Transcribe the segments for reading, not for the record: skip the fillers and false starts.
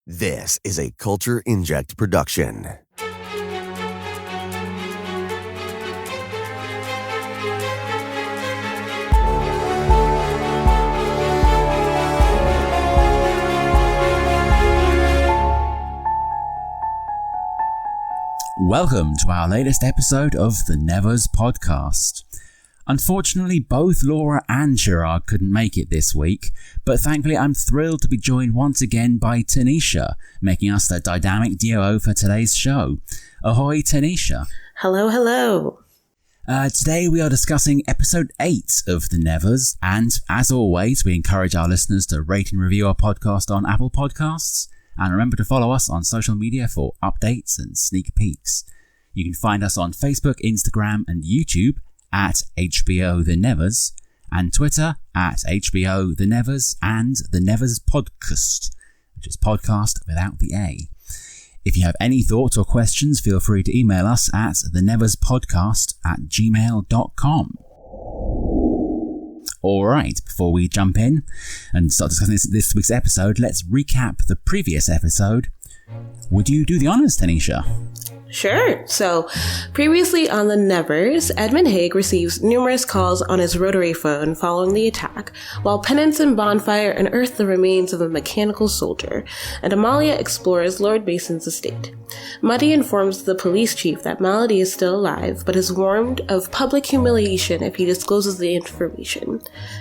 This is a Culture Inject production. Welcome to our latest episode of the Neverspodcast. Unfortunately, both Laura and Chirag couldn't make it this week, but thankfully I'm thrilled to be joined once again by Tanisha, making us the dynamic duo for today's show. Ahoy, Tanisha. Hello, hello. Today we are discussing episode 8 of The Nevers, and as always, we encourage our listeners to rate and review our podcast on Apple Podcasts, and remember to follow us on social media for updates and sneak peeks. You can find us on Facebook, Instagram, and YouTube at HBO The Nevers, and Twitter at HBO The Nevers and The Nevers Podcast, which is podcast without the A. If you have any thoughts or questions, feel free to email us at theneverspodcast@gmail.com. Alright, before we jump in and start discussing this week's episode, let's recap the previous episode. Would you do the honours, Tanisha? Sure. So, previously on The Nevers, Edmund Haig receives numerous calls on his rotary phone following the attack, while Penance and Bonfire unearth the remains of a mechanical soldier, and Amalia explores Lord Mason's estate. Muddy informs the police chief that Malady is still alive, but is warned of public humiliation if he discloses the information.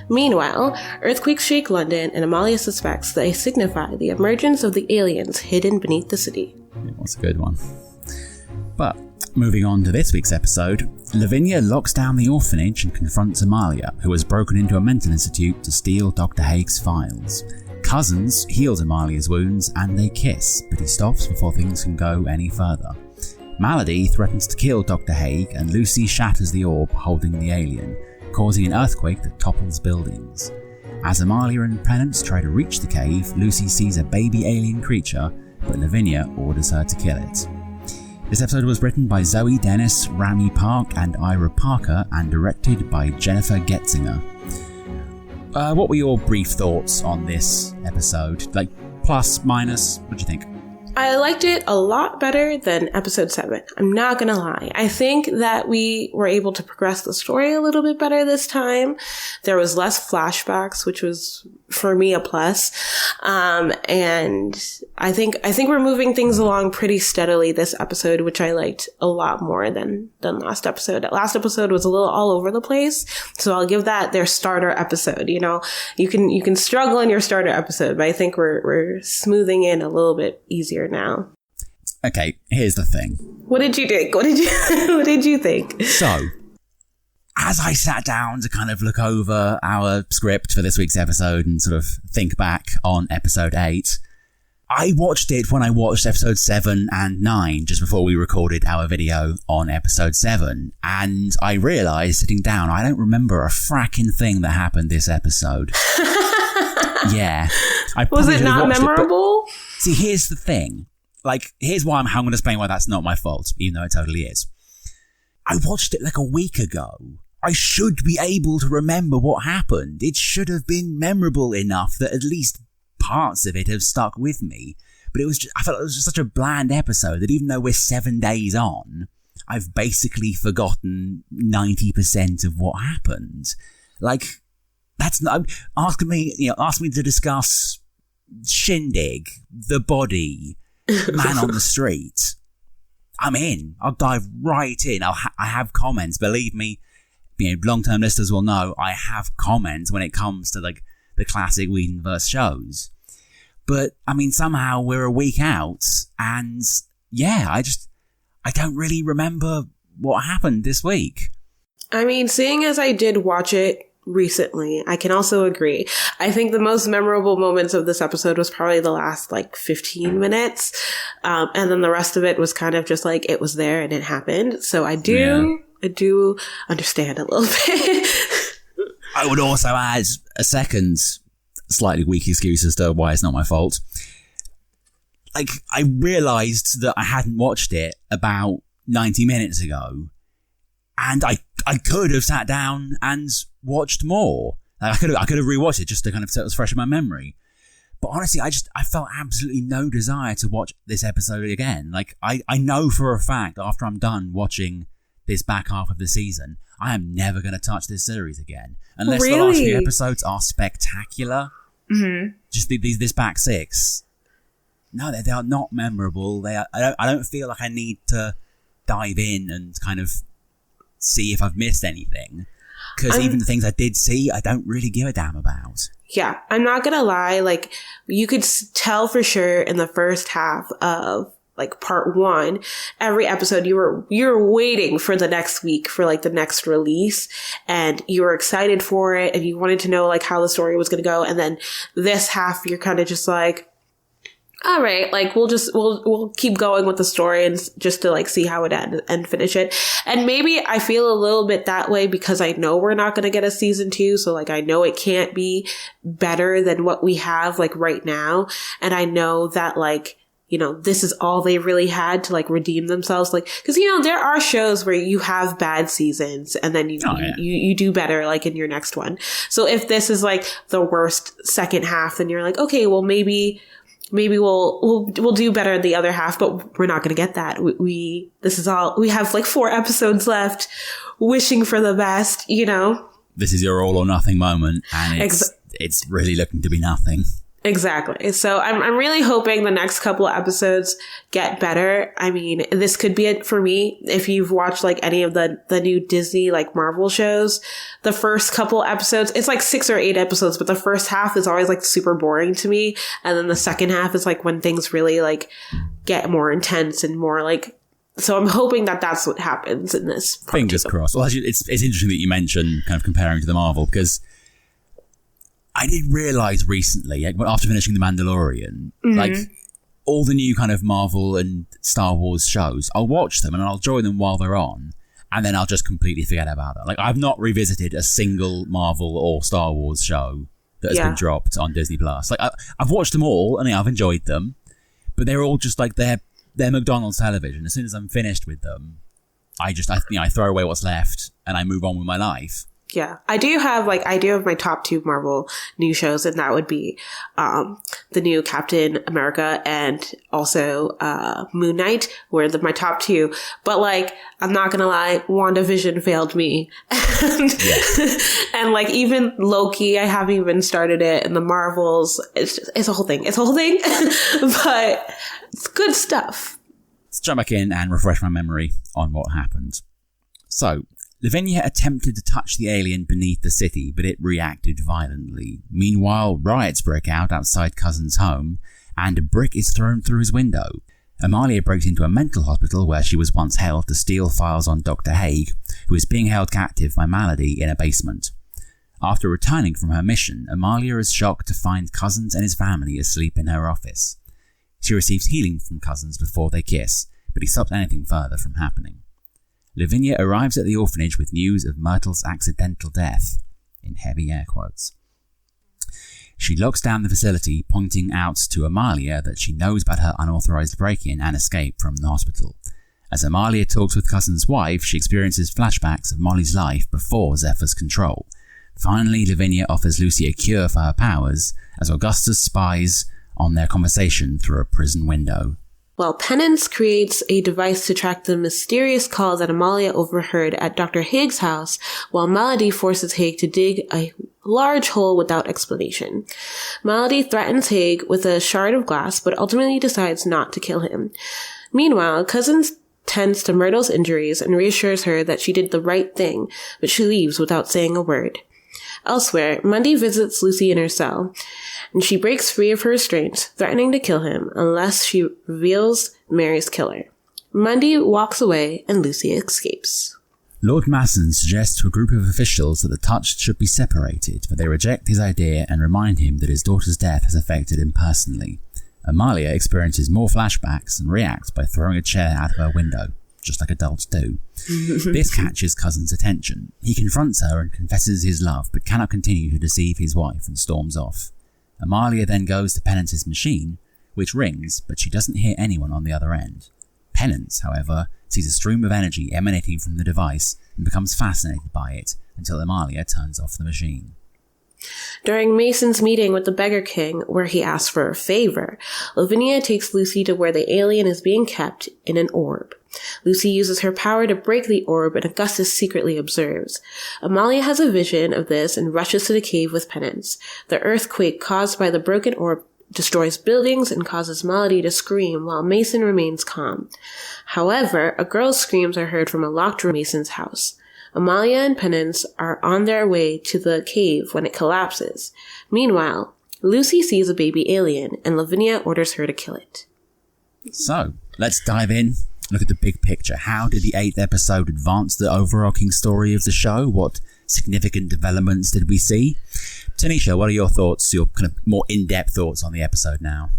Meanwhile, earthquakes shake London, and Amalia suspects they signify the emergence of the aliens hidden beneath the city. Yeah, that's a good one. But, moving on to this week's episode, Lavinia locks down the orphanage and confronts Amalia, who has broken into a mental institute to steal Dr. Haig's files. Cousins heals Amalia's wounds and they kiss, but he stops before things can go any further. Malady threatens to kill Dr. Haig and Lucy shatters the orb holding the alien, causing an earthquake that topples buildings. As Amalia and Penance try to reach the cave, Lucy sees a baby alien creature, but Lavinia orders her to kill it. This episode was written by Zoe Dennis, Rami Park and Ira Parker and directed by Jennifer Getzinger. What were your brief thoughts on this episode? Like, plus, minus, what do you think? I liked it a lot better than episode 7. I'm not gonna lie. I think that we were able to progress the story a little bit better this time. There was less flashbacks, which was, for me, a plus. And I think we're moving things along pretty steadily this episode, which I liked a lot more than last episode. Last episode was a little all over the place, so I'll give that their starter episode. You know, you can struggle in your starter episode, but I think we're smoothing in a little bit easier now. Okay, here's the thing. What did you think? What did you think? So, as I sat down to kind of look over our script for this week's episode and sort of think back on episode 8, I watched it when I watched episode 7 and 9 just before we recorded our video on episode 7, and I realised sitting down I don't remember a fracking thing that happened this episode. Yeah. Was it not memorable? See, here's the thing. Like, here's why how I'm going to explain why that's not my fault, even though it totally is. I watched it like a week ago. I should be able to remember what happened. It should have been memorable enough that at least parts of it have stuck with me. But I felt it was just such a bland episode that even though we're 7 days on, I've basically forgotten 90% of what happened. Like, that's not ask me to discuss Shindig, the body, man on the street. I'm in. I'll dive right in. I have comments. Believe me, long-term listeners will know I have comments when it comes to like the classic Whedonverse shows. But I mean, somehow we're a week out, and yeah, I don't really remember what happened this week. I mean, seeing as I did watch it recently, I can also agree. I think the most memorable moments of this episode was probably the last 15 minutes. And then the rest of it was kind of just like it was there and it happened. So I do understand a little bit. I would also add a second slightly weak excuse as to why it's not my fault. Like, I realised that I hadn't watched it about 90 minutes ago. And I could have sat down and watched more. Like, I could have rewatched it just to kind of set it fresh in my memory. But But honestly, I felt absolutely no desire to watch this episode again. Like, I know for a fact after I'm done watching this back half of the season, I am never going to touch this series again. Unless the last few episodes are spectacular. Mm-hmm. Just this back 6. No, they are not memorable. I don't feel like I need to dive in and kind of see if I've missed anything. Because even the things I did see, I don't really give a damn about. Yeah, I'm not gonna lie. Like, you could tell for sure in the first half of like part 1, every episode you were waiting for the next week for like the next release, and you were excited for it, and you wanted to know like how the story was gonna go. And then this half, you're kind of just like, all right, like we'll keep going with the story and just to like see how it ends and finish it. And maybe I feel a little bit that way because I know we're not going to get a season 2. So like, I know it can't be better than what we have like right now. And I know that like, you know, this is all they really had to like redeem themselves. Like, cause you know, there are shows where you have bad seasons and then you do better like in your next one. So if this is like the worst second half, then you're like, okay, well maybe we'll do better in the other half, but we're not going to get that. We have like 4 episodes left, wishing for the best, you know? This is your all or nothing moment, and it's really looking to be nothing. Exactly. So I'm really hoping the next couple of episodes get better. I mean, this could be it for me. If you've watched like any of the new Disney like Marvel shows, the first couple episodes, it's like 6 or 8 episodes, but the first half is always like super boring to me. And then the second half is like when things really like get more intense and more like, so I'm hoping that that's what happens in this. Fingers crossed. Well, actually, it's interesting that you mentioned kind of comparing to the Marvel, because I did realise recently, after finishing The Mandalorian, like all the new kind of Marvel and Star Wars shows, I'll watch them and I'll enjoy them while they're on, and then I'll just completely forget about them. Like, I've not revisited a single Marvel or Star Wars show that has been dropped on Disney Plus. Like, I've watched them all and I've enjoyed them, but they're all just like they're McDonald's television. As soon as I'm finished with them, I throw away what's left and I move on with my life. Yeah, I do have my top 2 Marvel new shows, and that would be the new Captain America and also Moon Knight were my top 2. But like, I'm not gonna lie, WandaVision failed me, and like even Loki, I haven't even started it, and the Marvels, it's a whole thing, but it's good stuff. Let's jump back in and refresh my memory on what happened. So, Lavinia attempted to touch the alien beneath the city, but it reacted violently. Meanwhile, riots break out outside Cousin's home, and a brick is thrown through his window. Amalia breaks into a mental hospital where she was once held to steal files on Dr. Taheg, who is being held captive by Malady in a basement. After returning from her mission, Amalia is shocked to find Cousins and his family asleep in her office. She receives healing from Cousins before they kiss, but he stops anything further from happening. Lavinia arrives at the orphanage with news of Myrtle's accidental death, in heavy air quotes. She locks down the facility, pointing out to Amalia that she knows about her unauthorized break-in and escape from the hospital. As Amalia talks with Cousin's wife, she experiences flashbacks of Molly's life before Zephyr's control. Finally, Lavinia offers Lucy a cure for her powers, as Augustus spies on their conversation through a prison window. Well, Penance creates a device to track the mysterious call that Amalia overheard at Dr. Haig's house, while Malady forces Haig to dig a large hole without explanation. Malady threatens Haig with a shard of glass, but ultimately decides not to kill him. Meanwhile, Cousins tends to Myrtle's injuries and reassures her that she did the right thing, but she leaves without saying a word. Elsewhere, Mundy visits Lucy in her cell, and she breaks free of her restraints, threatening to kill him unless she reveals Mary's killer. Mundy walks away, and Lucy escapes. Lord Masson suggests to a group of officials that the Touched should be separated, but they reject his idea and remind him that his daughter's death has affected him personally. Amalia experiences more flashbacks and reacts by throwing a chair out of her window, just like adults do. This catches Cousin's attention. He confronts her and confesses his love, but cannot continue to deceive his wife and storms off. Amalia then goes to Penance's machine, which rings, but she doesn't hear anyone on the other end. Penance, however, sees a stream of energy emanating from the device and becomes fascinated by it until Amalia turns off the machine. During Mason's meeting with the Beggar King, where he asks for a favor, Lavinia takes Lucy to where the alien is being kept in an orb. Lucy uses her power to break the orb, and Augustus secretly observes. Amalia has a vision of this and rushes to the cave with Penance. The earthquake caused by the broken orb destroys buildings and causes Melody to scream while Mason remains calm. However, a girl's screams are heard from a locked room in Mason's house. Amalia and Penance are on their way to the cave when it collapses. Meanwhile, Lucy sees a baby alien, and Lavinia orders her to kill it. So, let's dive in. Look at the big picture. How did the 8th episode advance the overarching story of the show? What significant developments did we see? Tanisha, what are your thoughts, your kind of more in-depth thoughts on the episode now?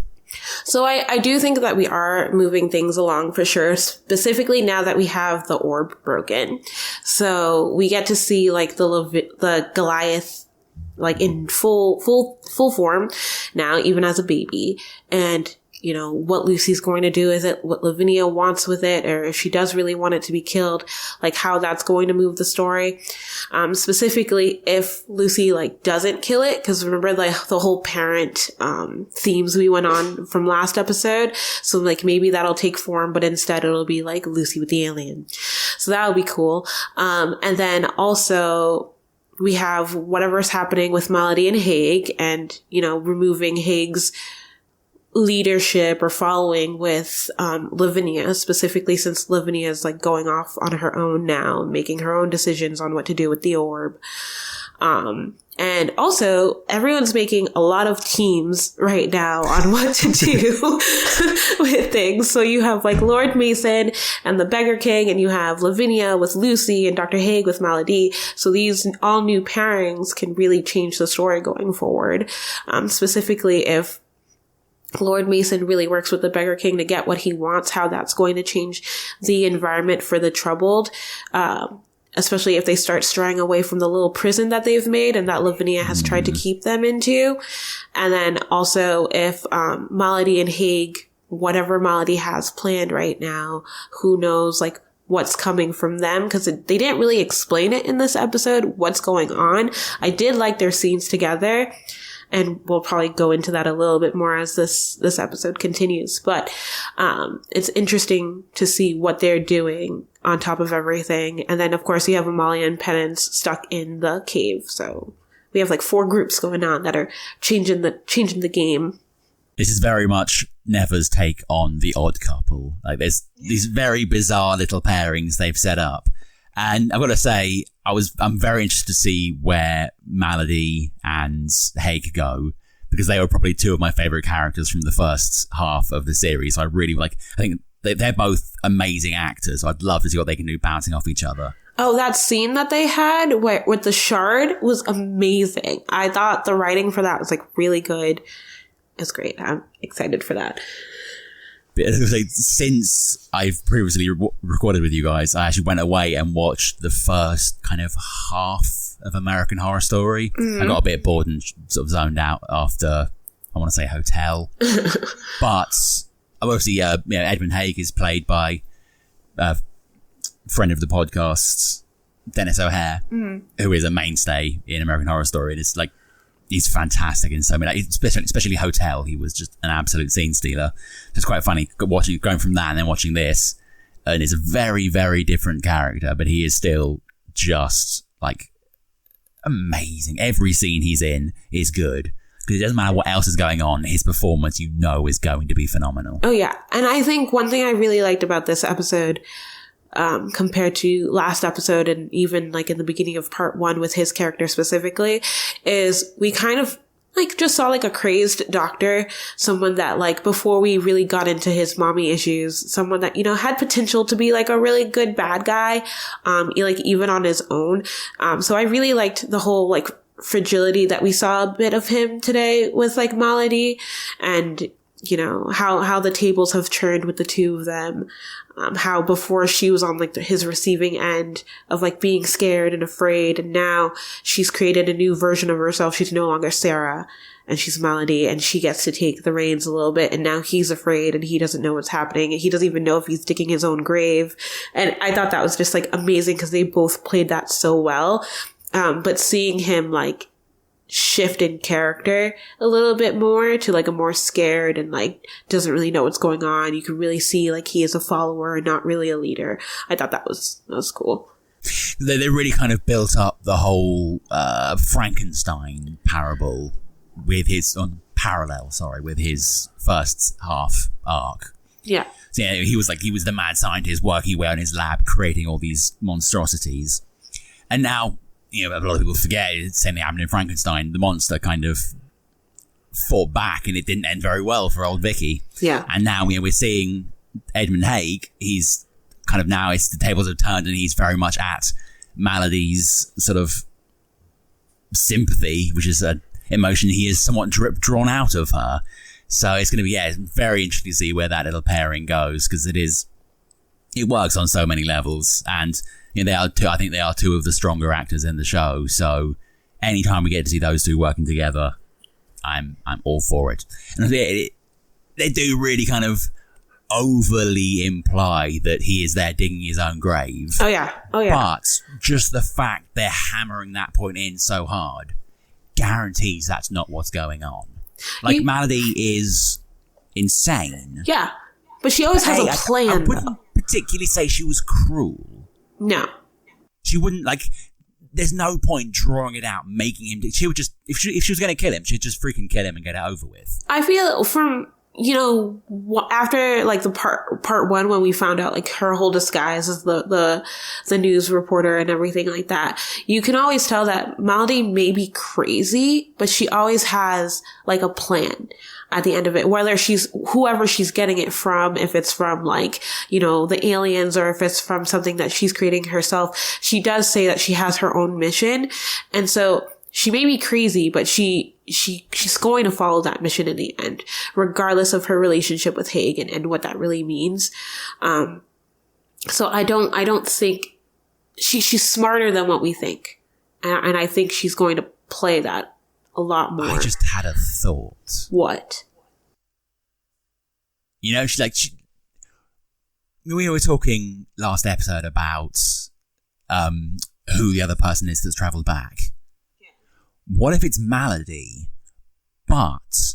So I do think that we are moving things along for sure, specifically now that we have the orb broken. So we get to see like the Goliath like in full form now, even as a baby. And you know, what Lucy's going to do, is it what Lavinia wants with it, or if she does really want it to be killed, like how that's going to move the story. Specifically, if Lucy like doesn't kill it, because remember like the whole parent themes we went on from last episode. So like maybe that'll take form, but instead it'll be like Lucy with the alien. So that'll be cool. And then also we have whatever's happening with Melody and Haig, and you know, removing Haig's leadership or following with Lavinia, specifically since Lavinia is like going off on her own now, making her own decisions on what to do with the orb. And also everyone's making a lot of teams right now on what to do with things. So you have like Lord Mason and the Beggar King, and you have Lavinia with Lucy and Dr. Haig with Melody. So these all new pairings can really change the story going forward. Specifically if Lord Mason really works with the Beggar King to get what he wants, how that's going to change the environment for the troubled, especially if they start straying away from the little prison that they've made and that Lavinia has tried to keep them into. And then also if Melody and Haig, whatever Melody has planned right now, who knows like what's coming from them, because they didn't really explain it in this episode, what's going on. I did like their scenes together. And we'll probably go into that a little bit more as this episode continues. But it's interesting to see what they're doing on top of everything. And then, of course, you have Amalia and Penance stuck in the cave. So we have like 4 groups going on that are changing the game. This is very much Never's take on The Odd Couple. Like there's these very bizarre little pairings they've set up. And I've got to say, I'm very interested to see where Melody and Haig go, because they were probably 2 of my favorite characters from the first half of the series. I think they're both amazing actors. I'd love to see what they can do bouncing off each other. Oh, that scene that they had with the shard was amazing. I thought the writing for that was like really good. It's great. I'm excited for that. Since I've previously recorded with you guys, I actually went away and watched the first kind of half of American Horror Story. I got a bit bored and sort of zoned out after, I want to say, Hotel. But obviously, Edmund Haig is played by a friend of the podcast, Dennis O'Hare, who is a mainstay in American Horror Story. And it's like, he's fantastic in so many, especially Hotel. He was just an absolute scene stealer. It's quite funny going from that and then watching this. And it's a very, very different character, but he is still just like amazing. Every scene he's in is good, because it doesn't matter what else is going on. His performance, you know, is going to be phenomenal. Oh yeah. And I think one thing I really liked about this episode, compared to last episode and even like in the beginning of part 1 with his character specifically, is we kind of like just saw like a crazed doctor, someone that like before we really got into his mommy issues, someone that, you know, had potential to be like a really good bad guy, like even on his own. So I really liked the whole like fragility that we saw a bit of him today with like Melody, and you know, how the tables have turned with the 2 of them. How before she was on like his receiving end of like being scared and afraid, and now she's created a new version of herself. She's no longer Sarah, and she's Melody, and she gets to take the reins a little bit, and now he's afraid and he doesn't know what's happening, and he doesn't even know if he's digging his own grave. And I thought that was just like amazing, because they both played that so well. But seeing him like shift in character a little bit more to like a more scared and like doesn't really know what's going on. You can really see like he is a follower and not really a leader. I thought that was cool. They really kind of built up the whole Frankenstein parable with his with his first half arc. Yeah. So, yeah, he was the mad scientist working away in his lab, creating all these monstrosities. And now, you know, a lot of people forget, the same thing happened in Frankenstein. The monster kind of fought back and it didn't end very well for old Vicky. Yeah. And now, you know, we're seeing Edmund Haig. He's kind of now, the tables have turned and he's very much at Melody's sort of sympathy, which is an emotion he is somewhat drawn out of her. So it's going to be, very interesting to see where that little pairing goes, because it works on so many levels, and you know, I think they are two of the stronger actors in the show. So anytime we get to see those two working together, I'm all for it. And they do really kind of overly imply that he is there digging his own grave. Oh yeah. But just the fact they're hammering that point in so hard guarantees that's not what's going on. Like, Melody is insane. Yeah. But she always has a plan. I wouldn't particularly say she was cruel. No. She wouldn't, like, there's no point drawing it out, making him, she would just, if she was going to kill him, she'd just freaking kill him and get it over with. I feel from, you know, after like the part one, when we found out like her whole disguise as the news reporter and everything like that, you can always tell that Melody may be crazy, but she always has like a plan at the end of it, whether she's whoever she's getting it from, if it's from like, you know, the aliens, or if it's from something that she's creating herself. She does say that she has her own mission. And so she may be crazy, but she's going to follow that mission in the end, regardless of her relationship with Haig and what that really means. So I don't think she's smarter than what we think. And I think she's going to play that a lot more. I just had a thought. What? You know, we were talking last episode about who the other person is that's travelled back. What if it's Melody, but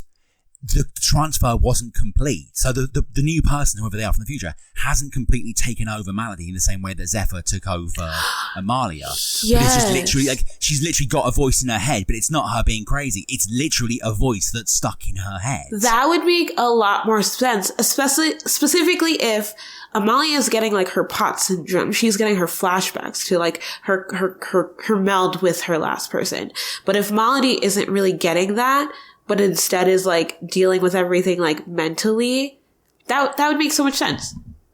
the transfer wasn't complete? So the new person, whoever they are from the future, hasn't completely taken over Melody in the same way that Zephyr took over Amalia. Yes. But it's just literally, like, she's literally got a voice in her head, but it's not her being crazy. It's literally a voice that's stuck in her head. That would make a lot more sense, specifically if Amalia is getting like her pot syndrome. She's getting her flashbacks to like her meld with her last person. But if Melody isn't really getting that, but instead is like dealing with everything like mentally, that would make so much sense.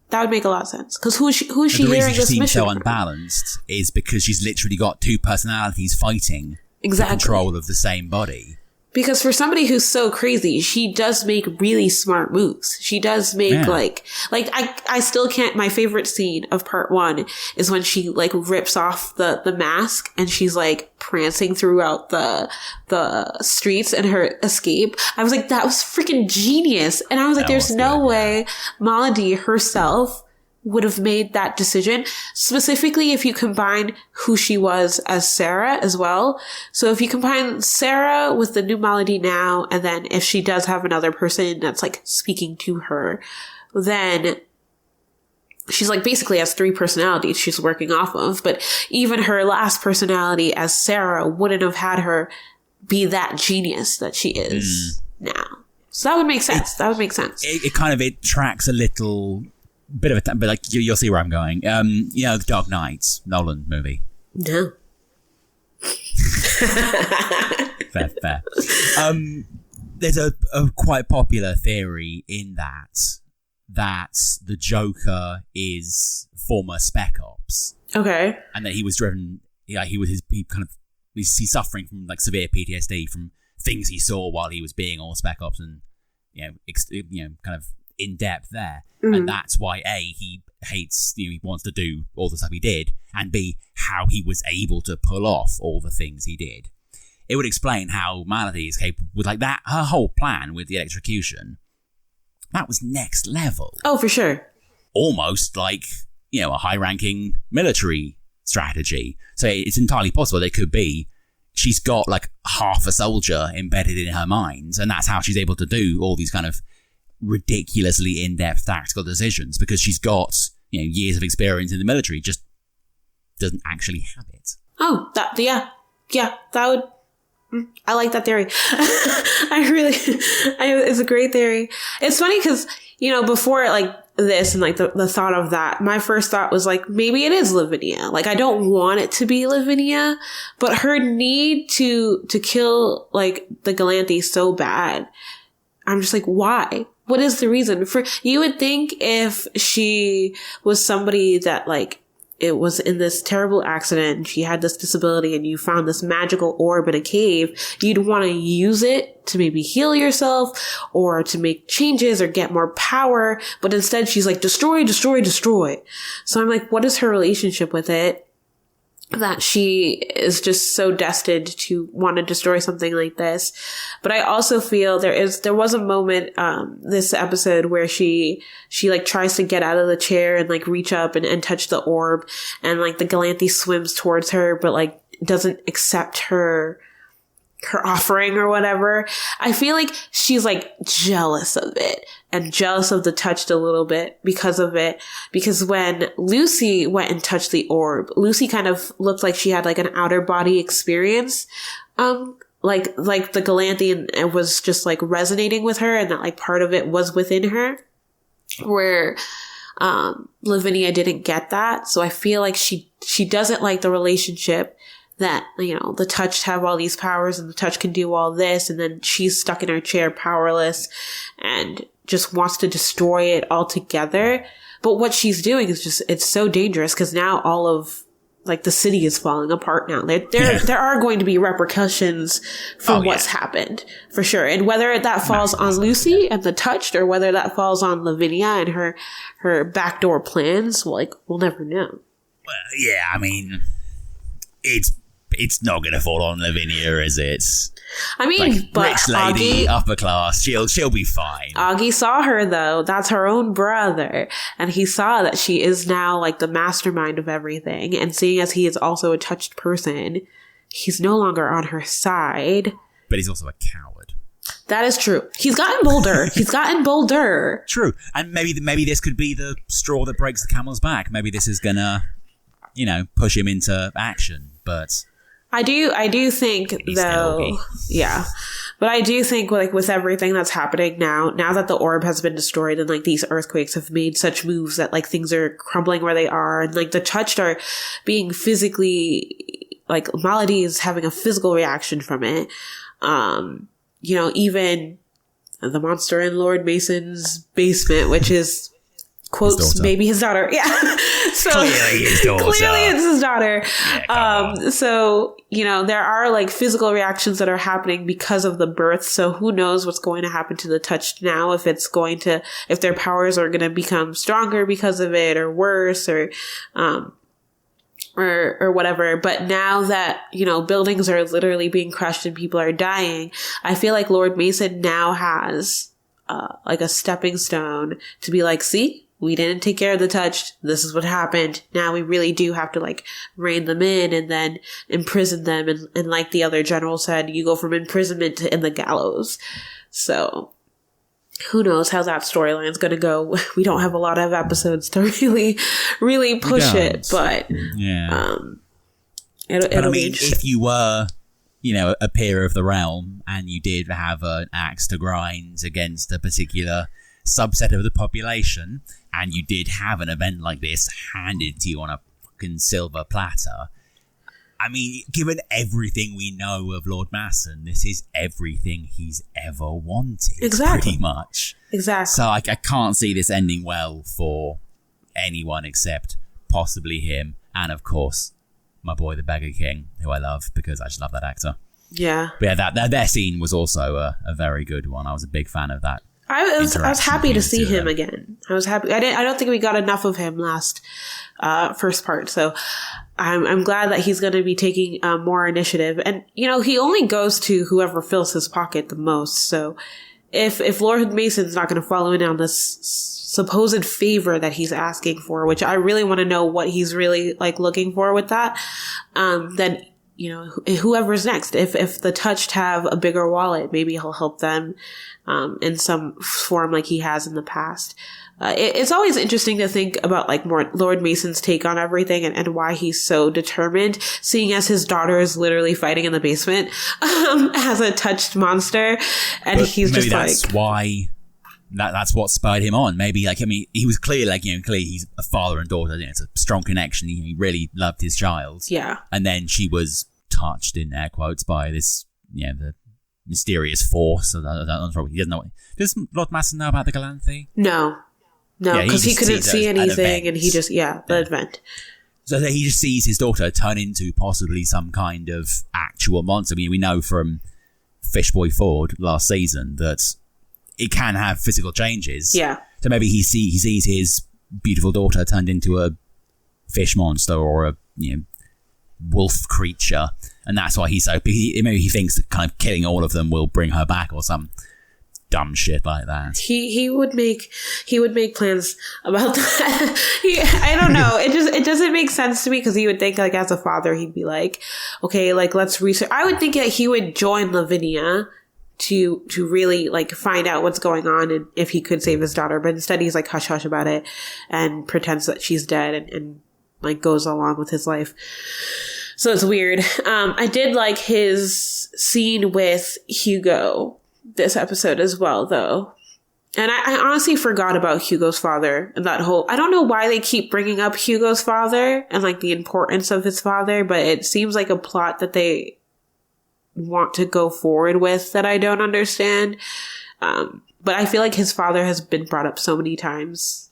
That would make a lot of sense. Because who is she hearing this mission? The reason she seems so unbalanced is because she's literally got two personalities fighting for control of the same body. Because for somebody who's so crazy, she does make really smart moves. She does make like I still can't, my favorite scene of part one is when she like rips off the mask and she's like prancing throughout the streets in her escape. I was like, that was freaking genius. And I was like, there's no way Melody herself would have made that decision, specifically if you combine who she was as Sarah as well. So if you combine Sarah with the new Melody now, and then if she does have another person that's like speaking to her, then she's like basically has three personalities she's working off of. But even her last personality as Sarah wouldn't have had her be that genius that she is now. So that would make sense. It tracks a little bit of a but like you'll see where I'm going. You know, The Dark Knight, Nolan movie. No. fair. There's a quite popular theory in that the Joker is former Spec Ops. Okay. And that he was driven. Yeah, he's suffering from like severe PTSD from things he saw while he was being all Spec Ops, and kind of in depth there. Mm-hmm. And that's why A, he hates, he wants to do all the stuff he did, and B, how he was able to pull off all the things he did. It would explain how Melody is capable with like that, her whole plan with the electrocution. That was next level. Oh, for sure. Almost like, a high-ranking military strategy. So it's entirely possible there could be, she's got like half a soldier embedded in her mind, and that's how she's able to do all these kind of ridiculously in-depth tactical decisions, because she's got, you know, years of experience in the military, just doesn't actually have it. Oh, that would... I like that theory. It's a great theory. It's funny because, you know, before like this and like the thought of that, my first thought was like, maybe it is Lavinia. Like, I don't want it to be Lavinia, but her need to kill like the Galanthi so bad, I'm just like, why? What is the reason? You would think if she was somebody that like, it was in this terrible accident and she had this disability and you found this magical orb in a cave, you'd want to use it to maybe heal yourself or to make changes or get more power. But instead she's like, destroy, destroy, destroy. So I'm like, what is her relationship with it that she is just so destined to want to destroy something like this? But I also feel there was a moment, this episode where she like tries to get out of the chair and like reach up and touch the orb, and like the Galanthi swims towards her, but like doesn't accept her offering or whatever. I feel like she's like jealous of it and jealous of the touch a little bit because of it. Because when Lucy went and touched the orb, Lucy kind of looked like she had like an outer body experience. Like the Galanthi and was just like resonating with her, and that like part of it was within her, where Lavinia didn't get that. So I feel like she doesn't like the relationship that, you know, the touched have all these powers and the touch can do all this, and then she's stuck in her chair powerless and just wants to destroy it altogether. But what she's doing is just, it's so dangerous, because now all of like the city is falling apart now. There are going to be repercussions from what's happened, for sure. And whether that falls on Lucy and the touched, or whether that falls on Lavinia and her backdoor plans, we'll never know. Well, yeah, I mean, it's not going to fall on Lavinia, is it? I mean, like, but rich lady, Augie, upper class, she'll be fine. Augie saw her though. That's her own brother. And he saw that she is now like the mastermind of everything. And seeing as he is also a touched person, he's no longer on her side. But he's also a coward. That is true. He's gotten bolder. True. And maybe this could be the straw that breaks the camel's back. Maybe this is gonna, you know, push him into action. But I do think though, yeah, but I do think like with everything that's happening now that the orb has been destroyed and like these earthquakes have made such moves that like things are crumbling where they are, and like the touched are being physically, like Malady is having a physical reaction from it. You know, even the monster in Lord Mason's basement, which is quotes maybe his daughter. Yeah. So clearly his daughter. Clearly it's his daughter. Yeah, so, you know, there are like physical reactions that are happening because of the birth. So who knows what's going to happen to the touched now, if their powers are going to become stronger because of it, or worse, or whatever. But now that, you know, buildings are literally being crushed and people are dying, I feel like Lord Mason now has like a stepping stone to be like, see, we didn't take care of the touched. This is what happened. Now we really do have to like rein them in and then imprison them. And like the other general said, you go from imprisonment to in the gallows. So who knows how that storyline is going to go. We don't have a lot of episodes to really push it, but yeah. It'll be if you were, you know, a peer of the realm and you did have an axe to grind against a particular subset of the population, and you did have an event like this handed to you on a fucking silver platter, I mean, given everything we know of Lord Masson, this is everything he's ever wanted. Exactly. Pretty much. Exactly. So I can't see this ending well for anyone except possibly him, and of course my boy the Beggar King, who I love because I just love that actor. Yeah. But yeah, their scene was also a very good one. I was a big fan of that. I was happy to see him again. I was happy. I don't think we got enough of him last first part. So I'm glad that he's going to be taking more initiative. And, you know, he only goes to whoever fills his pocket the most. So if Lord Mason's not going to follow in on this supposed favor that he's asking for, which I really want to know what he's really like looking for with that, then whoever's next. If the Touched have a bigger wallet, maybe he'll help them in some form like he has in the past. It's always interesting to think about like more Lord Mason's take on everything and why he's so determined, seeing as his daughter is literally fighting in the basement as a Touched monster, and he's just like, that's why. That's what spurred him on. Maybe he was clearly he's a father and daughter. It's a strong connection. He really loved his child. Yeah. And then she was touched in air quotes by this, the mysterious force. He doesn't know. Does Lord Mason know about the Galanthe? No, because he couldn't see anything, and he just the event. So he just sees his daughter turn into possibly some kind of actual monster. I mean, we know from Fishboy Ford last season that it can have physical changes. Yeah. So maybe he sees his beautiful daughter turned into a fish monster or a wolf creature, and that's why maybe he thinks that kind of killing all of them will bring her back or some dumb shit like that. He would make plans about that. I don't know. It doesn't make sense to me, because he would think like as a father he'd be like, okay, like let's research. I would think that he would join Lavinia to really like find out what's going on and if he could save his daughter, but instead he's like hush hush about it and pretends that she's dead and like goes along with his life. So it's weird. I did like his scene with Hugo this episode as well, though. And I honestly forgot about Hugo's father and that whole, I don't know why they keep bringing up Hugo's father and like the importance of his father, but it seems like a plot that they want to go forward with that I don't understand. But I feel like his father has been brought up so many times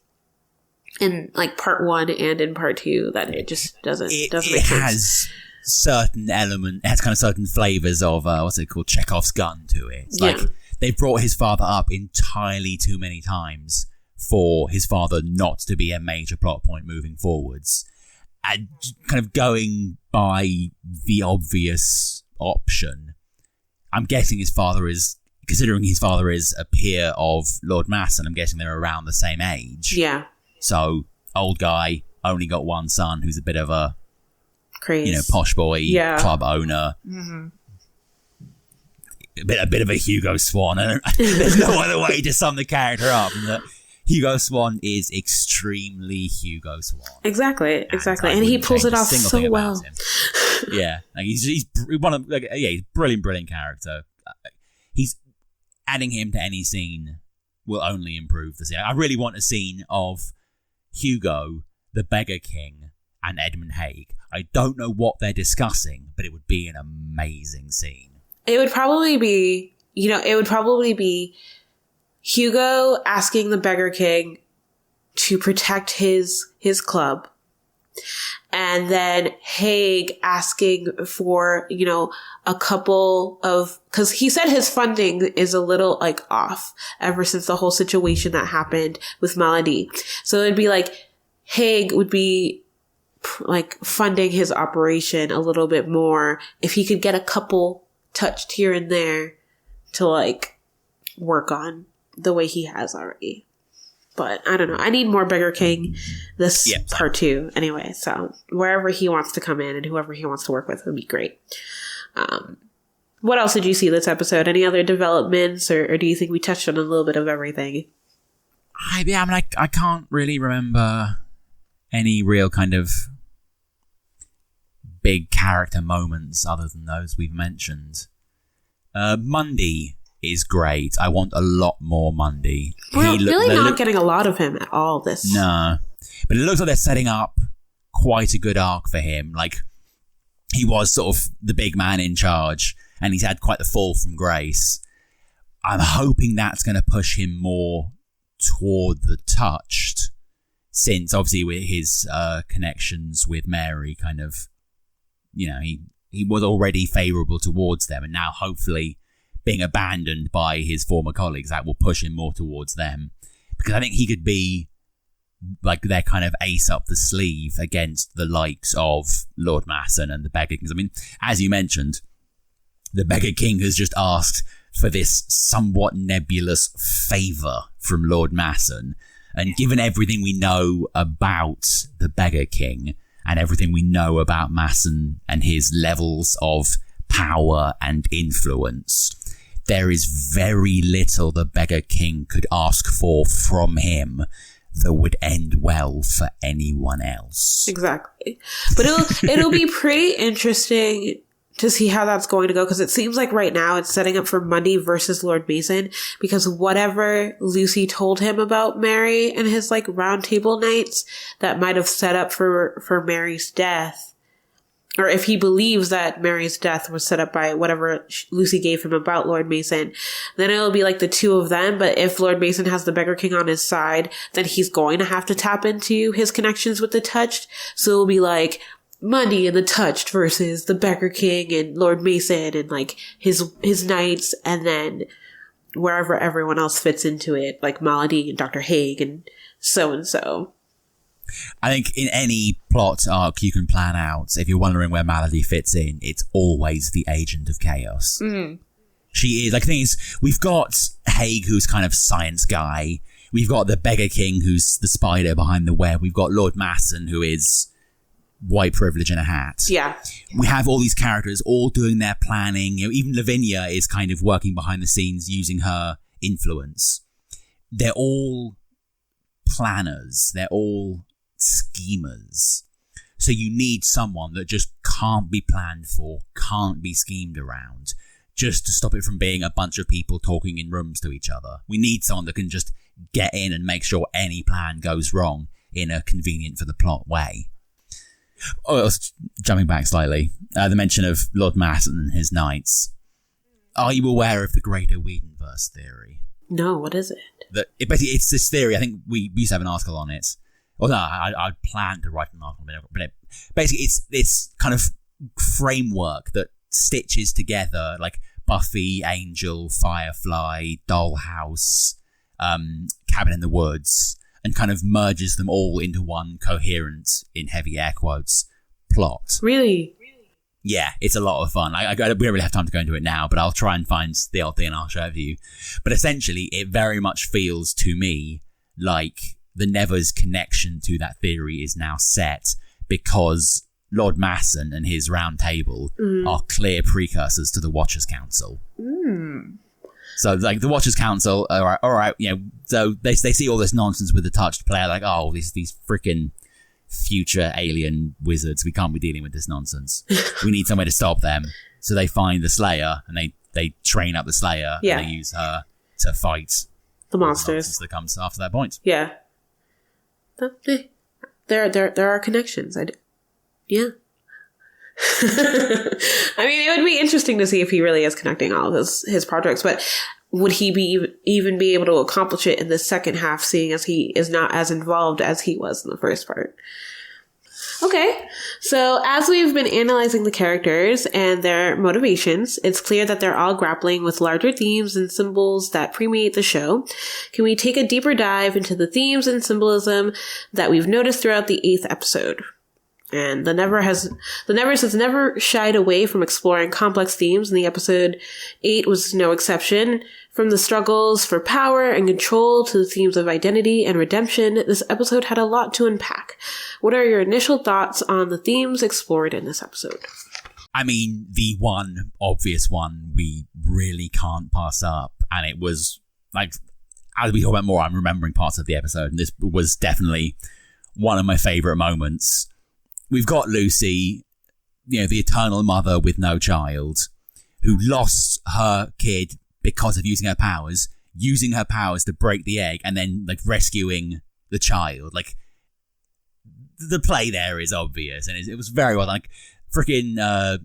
in like part 1 and in part 2 that it just doesn't make sense. It has kind of certain flavors of what's it called, Chekhov's gun to it. It's like they've brought his father up entirely too many times for his father not to be a major plot point moving forwards, and kind of going by the obvious option. I'm guessing considering his father is a peer of Lord Masson, I'm guessing they're around the same age. Yeah. So, old guy, only got one son who's a bit of a craze, posh boy, club owner. Mm-hmm. A bit of a Hugo Swan. There's no other way to sum the character up. That Hugo Swan is extremely Hugo Swan. Exactly. And he pulls it off so well. Yeah, like he's brilliant character. He's adding him to any scene will only improve the scene. I really want a scene of Hugo, the Beggar King, and Edmund Haig. I don't know what they're discussing, but it would be an amazing scene. It would probably be Hugo asking the Beggar King to protect his club, and then Haig asking for, a couple of, because he said his funding is a little like off ever since the whole situation that happened with Melody. So it'd be like Haig would be like funding his operation a little bit more if he could get a couple touched here and there to like work on the way he has already. But I don't know. I need more Beggar King this part 2 anyway. So wherever he wants to come in and whoever he wants to work with would be great. What else did you see this episode? Any other developments, or do you think we touched on a little bit of everything? I can't really remember any real kind of big character moments other than those we've mentioned. Mundy is great. I want a lot more Mundy. We're really not getting a lot of him at all this. No. But it looks like they're setting up quite a good arc for him. Like, he was sort of the big man in charge, and he's had quite the fall from grace. I'm hoping that's going to push him more toward the Touched, since obviously with his connections with Mary kind of, he was already favourable towards them, and now hopefully being abandoned by his former colleagues, that will push him more towards them. Because I think he could be like their kind of ace up the sleeve against the likes of Lord Masson and the Beggar Kings. I mean, as you mentioned, the Beggar King has just asked for this somewhat nebulous favour from Lord Masson. And given everything we know about the Beggar King and everything we know about Masson and his levels of power and influence, there is very little the Beggar King could ask for from him that would end well for anyone else. Exactly. But it'll be pretty interesting to see how that's going to go, because it seems like right now it's setting up for Monday versus Lord Mason, because whatever Lucy told him about Mary and his like round table nights that might have set up for Mary's death, or if he believes that Mary's death was set up by whatever Lucy gave him about Lord Mason, then it'll be like the two of them. But if Lord Mason has the Beggar King on his side, then he's going to have to tap into his connections with the Touched. So it'll be like Monday and the Touched versus the Beggar King and Lord Mason and like his knights, and then wherever everyone else fits into it, like Malady and Dr. Haig and so. I think in any plot arc you can plan out, if you're wondering where Malady fits in, it's always the Agent of Chaos. Mm. She is, like, the thing is, we've got Haig, who's kind of science guy. We've got the Beggar King, who's the spider behind the web. We've got Lord Masson, who is white privilege in a hat. Yeah. We have all these characters all doing their planning. You know, even Lavinia is kind of working behind the scenes using her influence. They're all planners. They're all schemers. So you need someone that just can't be planned for, can't be schemed around, just to stop it from being a bunch of people talking in rooms to each other. We need someone that can just get in and make sure any plan goes wrong in a convenient for the plot way. Oh, jumping back slightly, the mention of Lord Masson and his knights. Are you aware of the Greater Whedonverse theory? No, what is it? Basically, it's this theory. I think we used to have an article on it. Well, no, I planned to write an article, but basically it's this kind of framework that stitches together like Buffy, Angel, Firefly, Dollhouse, Cabin in the Woods, and kind of merges them all into one coherent, in heavy air quotes, plot. Really? Yeah, it's a lot of fun. We don't really have time to go into it now, but I'll try and find the old thing and I'll show it to you. But essentially, it very much feels to me like the Nevers' connection to that theory is now set because Lord Masson and his round table are clear precursors to the Watchers' Council. Mm. So, like, the Watchers' Council, all right, you know, so they see all this nonsense with the Touched player, like, oh, these freaking future alien wizards, we can't be dealing with this nonsense. We need somewhere to stop them. So they find the Slayer, and they train up the Slayer, and they use her to fight the monsters that comes after that point. Yeah. There are connections. Yeah. I mean, it would be interesting to see if he really is connecting all of his projects, but would he even be able to accomplish it in the second half, seeing as he is not as involved as he was in the first part? Okay, so as we've been analyzing the characters and their motivations, it's clear that they're all grappling with larger themes and symbols that permeate the show. Can we take a deeper dive into the themes and symbolism that we've noticed throughout the 8th episode? And the Nevers has never shied away from exploring complex themes, and the episode 8 was no exception. From the struggles for power and control to the themes of identity and redemption, this episode had a lot to unpack. What are your initial thoughts on the themes explored in this episode? I mean, the one obvious one we really can't pass up, and it was, like, as we talk about more, I'm remembering parts of the episode, and this was definitely one of my favourite moments. We've got Lucy, you know, the eternal mother with no child, who lost her kid because of using her powers to break the egg and then, like, rescuing the child. Like, the play there is obvious, and it was very well done. Like, freaking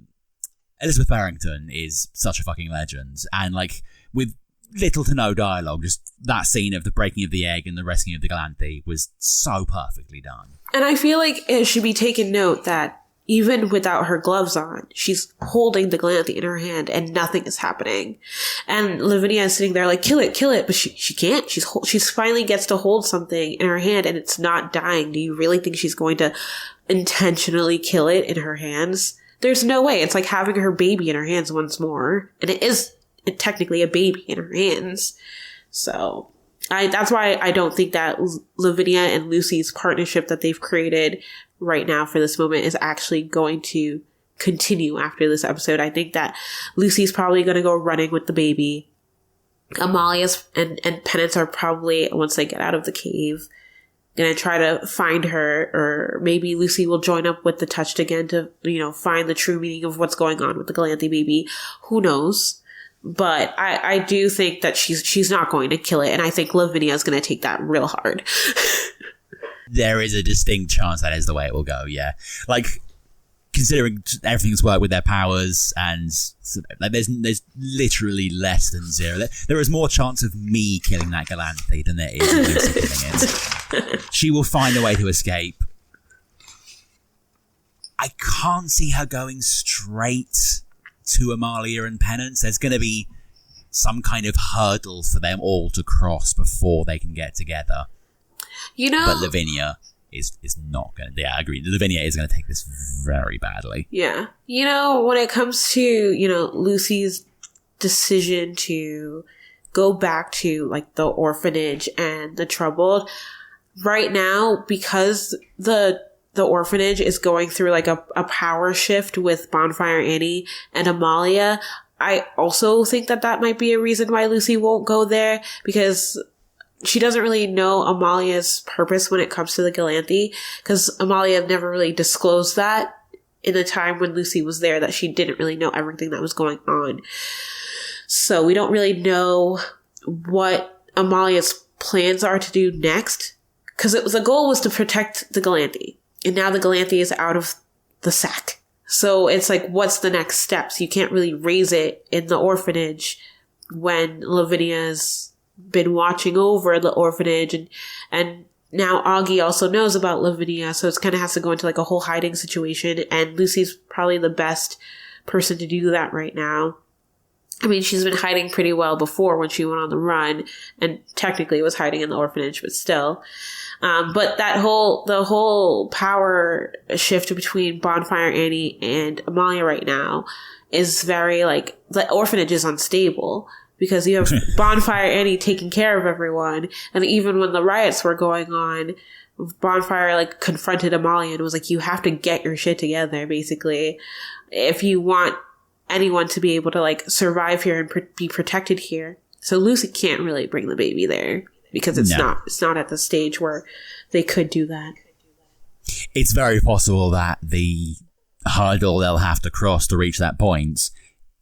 Elizabeth Barrington is such a fucking legend, and, like, with little to no dialogue, just that scene of the breaking of the egg and the rescuing of the Galanthe was so perfectly done. And I feel like it should be taken note that even without her gloves on, she's holding the Galanthe in her hand and nothing is happening. And Lavinia is sitting there like, kill it, but she can't. She's finally gets to hold something in her hand and it's not dying. Do you really think she's going to intentionally kill it in her hands? There's no way. It's like having her baby in her hands once more. And it is technically a baby in her hands. So That's why I don't think that Lavinia and Lucy's partnership that they've created right now for this moment is actually going to continue after this episode. I think that Lucy's probably going to go running with the baby. Amalia's and Penance are probably, once they get out of the cave, going to try to find her, or maybe Lucy will join up with the Touched again to, find the true meaning of what's going on with the Galanthi baby. Who knows? But I do think that she's not going to kill it, and I think Lavinia is going to take that real hard. There is a distinct chance that is the way it will go, yeah. Like, considering everything's worked with their powers, and like, there's literally less than zero. There is more chance of me killing that Galanthi than there is of Lucy killing it. She will find a way to escape. I can't see her going straight to Amalia and Penance. There's going to be some kind of hurdle for them all to cross before they can get together. But Lavinia is not going to. Yeah, I agree. Lavinia is going to take this very badly. Yeah. When it comes to, Lucy's decision to go back to, like, the orphanage and the Troubled, right now, because the orphanage is going through, like, a power shift with Bonfire Annie and Amalia, I also think that might be a reason why Lucy won't go there, because she doesn't really know Amalia's purpose when it comes to the Galanthi, because Amalia never really disclosed that in the time when Lucy was there, that she didn't really know everything that was going on. So we don't really know what Amalia's plans are to do next, because the goal was to protect the Galanthi, and now the Galanthi is out of the sack. So it's like, what's the next steps? You can't really raise it in the orphanage when Lavinia's been watching over the orphanage, and now Augie also knows about Lavinia, so it's kind of has to go into, like, a whole hiding situation, and Lucy's probably the best person to do that right now. I mean, she's been hiding pretty well before when she went on the run, and technically was hiding in the orphanage, but still. But the whole power shift between Bonfire Annie and Amalia right now is very, like, the orphanage is unstable, because you have Bonfire Annie taking care of everyone, and even when the riots were going on, Bonfire, like, confronted Amalia and was like, you have to get your shit together, basically, if you want anyone to be able to, like, survive here and be protected here. So Lucy can't really bring the baby there, because it's not at the stage where they could do that. It's very possible that the hurdle they'll have to cross to reach that point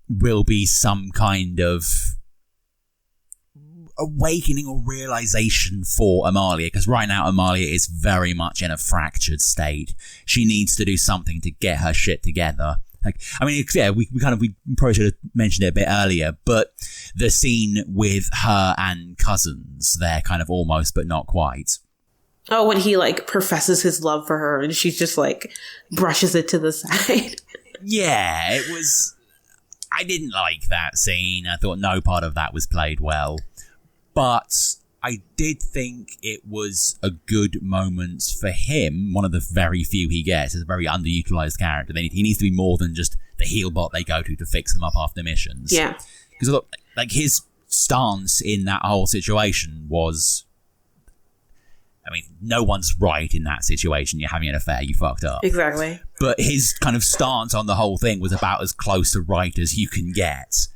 will be some kind of awakening or realization for Amalia, because right now Amalia is very much in a fractured state. She needs to do something to get her shit together. Like, I mean, yeah, we probably should have mentioned it a bit earlier, but the scene with her and Cousins, they're kind of almost but not quite. Oh, when he, like, professes his love for her and she just, like, brushes it to the side. Yeah, it was. I didn't like that scene. I thought no part of that was played well. But I did think it was a good moment for him, one of the very few he gets, as a very underutilized character. He needs to be more than just the heel bot they go to fix them up after missions. Yeah. Because, like, his stance in that whole situation was, I mean, no one's right in that situation. You're having an affair, you fucked up. Exactly. But his kind of stance on the whole thing was about as close to right as you can get.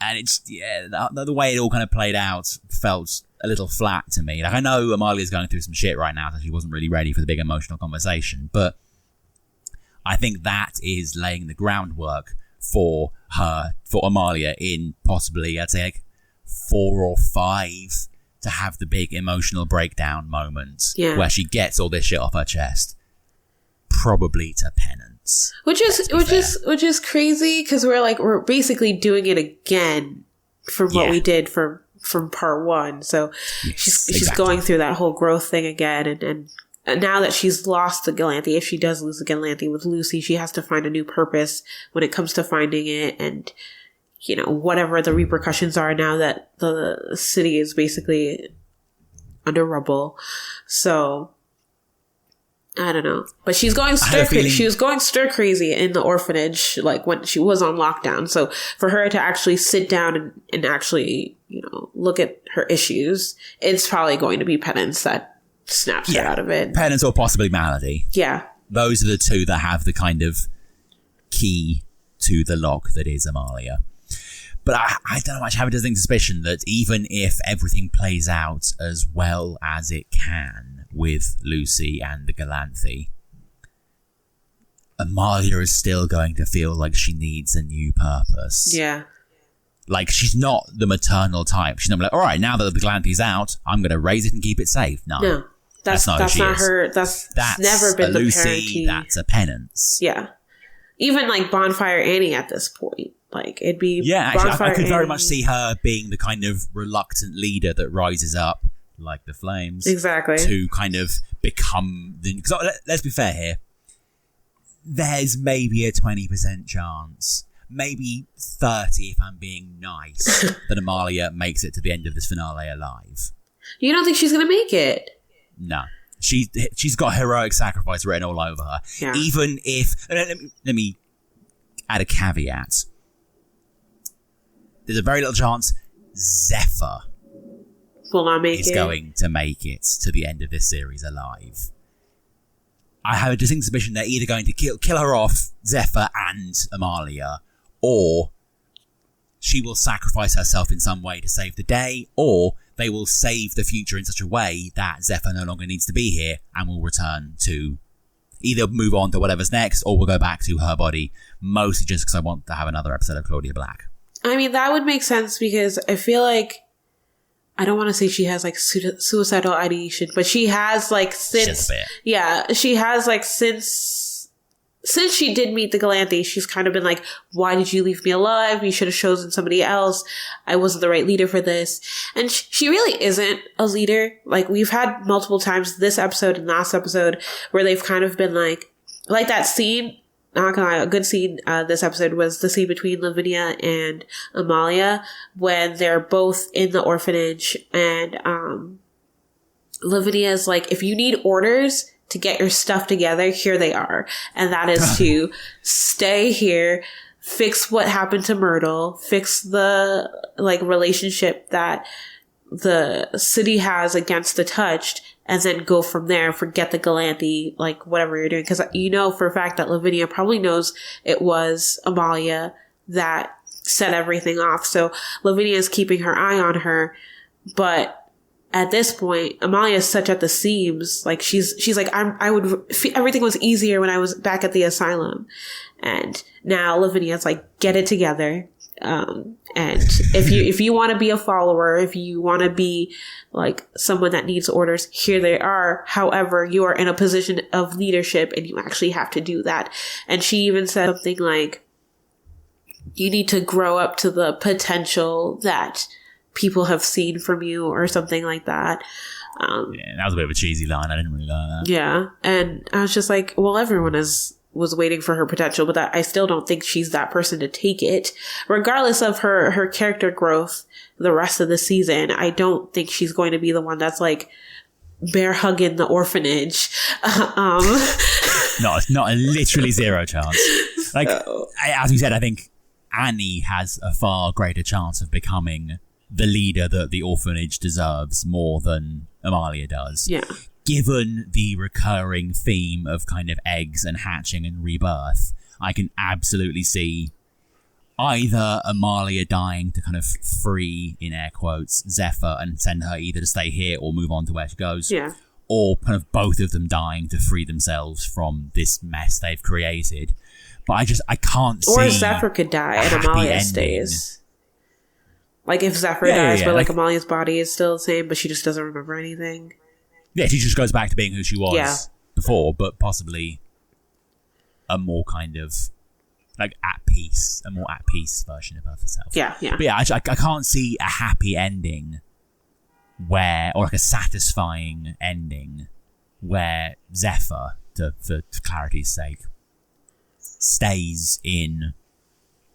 And it's, yeah, the way it all kind of played out felt a little flat to me. Like, I know Amalia's going through some shit right now, so she wasn't really ready for the big emotional conversation, but I think that is laying the groundwork for Amalia in possibly, I'd say, like 4 or 5 to have the big emotional breakdown moment where she gets all this shit off her chest. Probably to Penance. Which is crazy, because we're basically doing it again from what we did from part 1. So she's going through that whole growth thing again, and now that she's lost the Galanthi, if she does lose the Galanthi with Lucy, she has to find a new purpose when it comes to finding it, and whatever the repercussions are now that the city is basically under rubble. So I don't know. But she's going she was going stir crazy in the orphanage, like when she was on lockdown. So for her to actually sit down and actually, look at her issues, it's probably going to be penance that snaps her out of it. Penance or possibly malady. Yeah. Those are the two that have the kind of key to the lock that is Amalia. But I don't know, I have a distinct suspicion that even if everything plays out as well as it can with Lucy and the Galanthe, Amalia is still going to feel like she needs a new purpose. Yeah. Like, she's not the maternal type. She's not like, all right, now that the Galanthe's out, I'm going to raise it and keep it safe. No. That's not her. That's never been the Lucy, parenting. That's a penance. Yeah. Even like Bonfire Annie at this point. Like, it'd be... Yeah, actually, I could very much see her being the kind of reluctant leader that rises up, like the flames. Exactly. To kind of become the... Because let's be fair here. There's maybe a 20% chance, maybe 30 if I'm being nice, that Amalia makes it to the end of this finale alive. You don't think she's going to make it? No. She's got heroic sacrifice written all over her. Yeah. Even if... Let me add a caveat. There's a very little chance Zephyr will not make is going to make it to the end of this series alive. I have a distinct suspicion they're either going to kill her off, Zephyr and Amalia, or she will sacrifice herself in some way to save the day, or they will save the future in such a way that Zephyr no longer needs to be here and will return to either move on to whatever's next, or we'll go back to her body, mostly just because I want to have another episode of Claudia Black. I mean, that would make sense because I feel like, I don't want to say she has like suicidal ideation, but she has like since she did meet the Galanthe, she's kind of been like, why did you leave me alive? You should have chosen somebody else. I wasn't the right leader for this. And she really isn't a leader. Like, we've had multiple times this episode and last episode where they've kind of been like that scene. Not gonna lie, a good scene this episode was the scene between Lavinia and Amalia when they're both in the orphanage, and Lavinia's like, if you need orders to get your stuff together, here they are. And that is to stay here, fix what happened to Myrtle, fix the relationship that the city has against the Touched, and then go from there, forget the Galanthe, like whatever you're doing. Because you know for a fact that Lavinia probably knows it was Amalia that set everything off. So Lavinia is keeping her eye on her. But at this point, Amalia is such at the seams. Like she's like, everything was easier when I was back at the asylum. And now Lavinia's like, get it together. And if you want to be a follower, if you want to be like someone that needs orders, here they are. However, you are in a position of leadership and you actually have to do that. And she even said something like, you need to grow up to the potential that people have seen from you, or something like that. Yeah, that was a bit of a cheesy line. I didn't really like that. Yeah. And I was just like, well, everyone was waiting for her potential, but that I still don't think she's that person to take it. Regardless of her character growth the rest of the season, I don't think she's going to be the one that's like bear hugging the orphanage. No, it's not, literally zero chance. Like, as we said, I think Annie has a far greater chance of becoming the leader that the orphanage deserves more than Amalia does. Yeah. Given the recurring theme of kind of eggs and hatching and rebirth, I can absolutely see either Amalia dying to kind of free, in air quotes, Zephyr and send her either to stay here or move on to where she goes. Yeah. Or kind of both of them dying to free themselves from this mess they've created. But I can't see... Or Zephyr could die and Amalia stays. Like if Zephyr dies, but like Amalia's body is still the same, but she just doesn't remember anything. Yeah, she just goes back to being who she was before, but possibly a more kind of like a more at peace version of herself. Yeah, yeah. But yeah, I can't see a happy ending or like a satisfying ending where Zephyr, for clarity's sake, stays in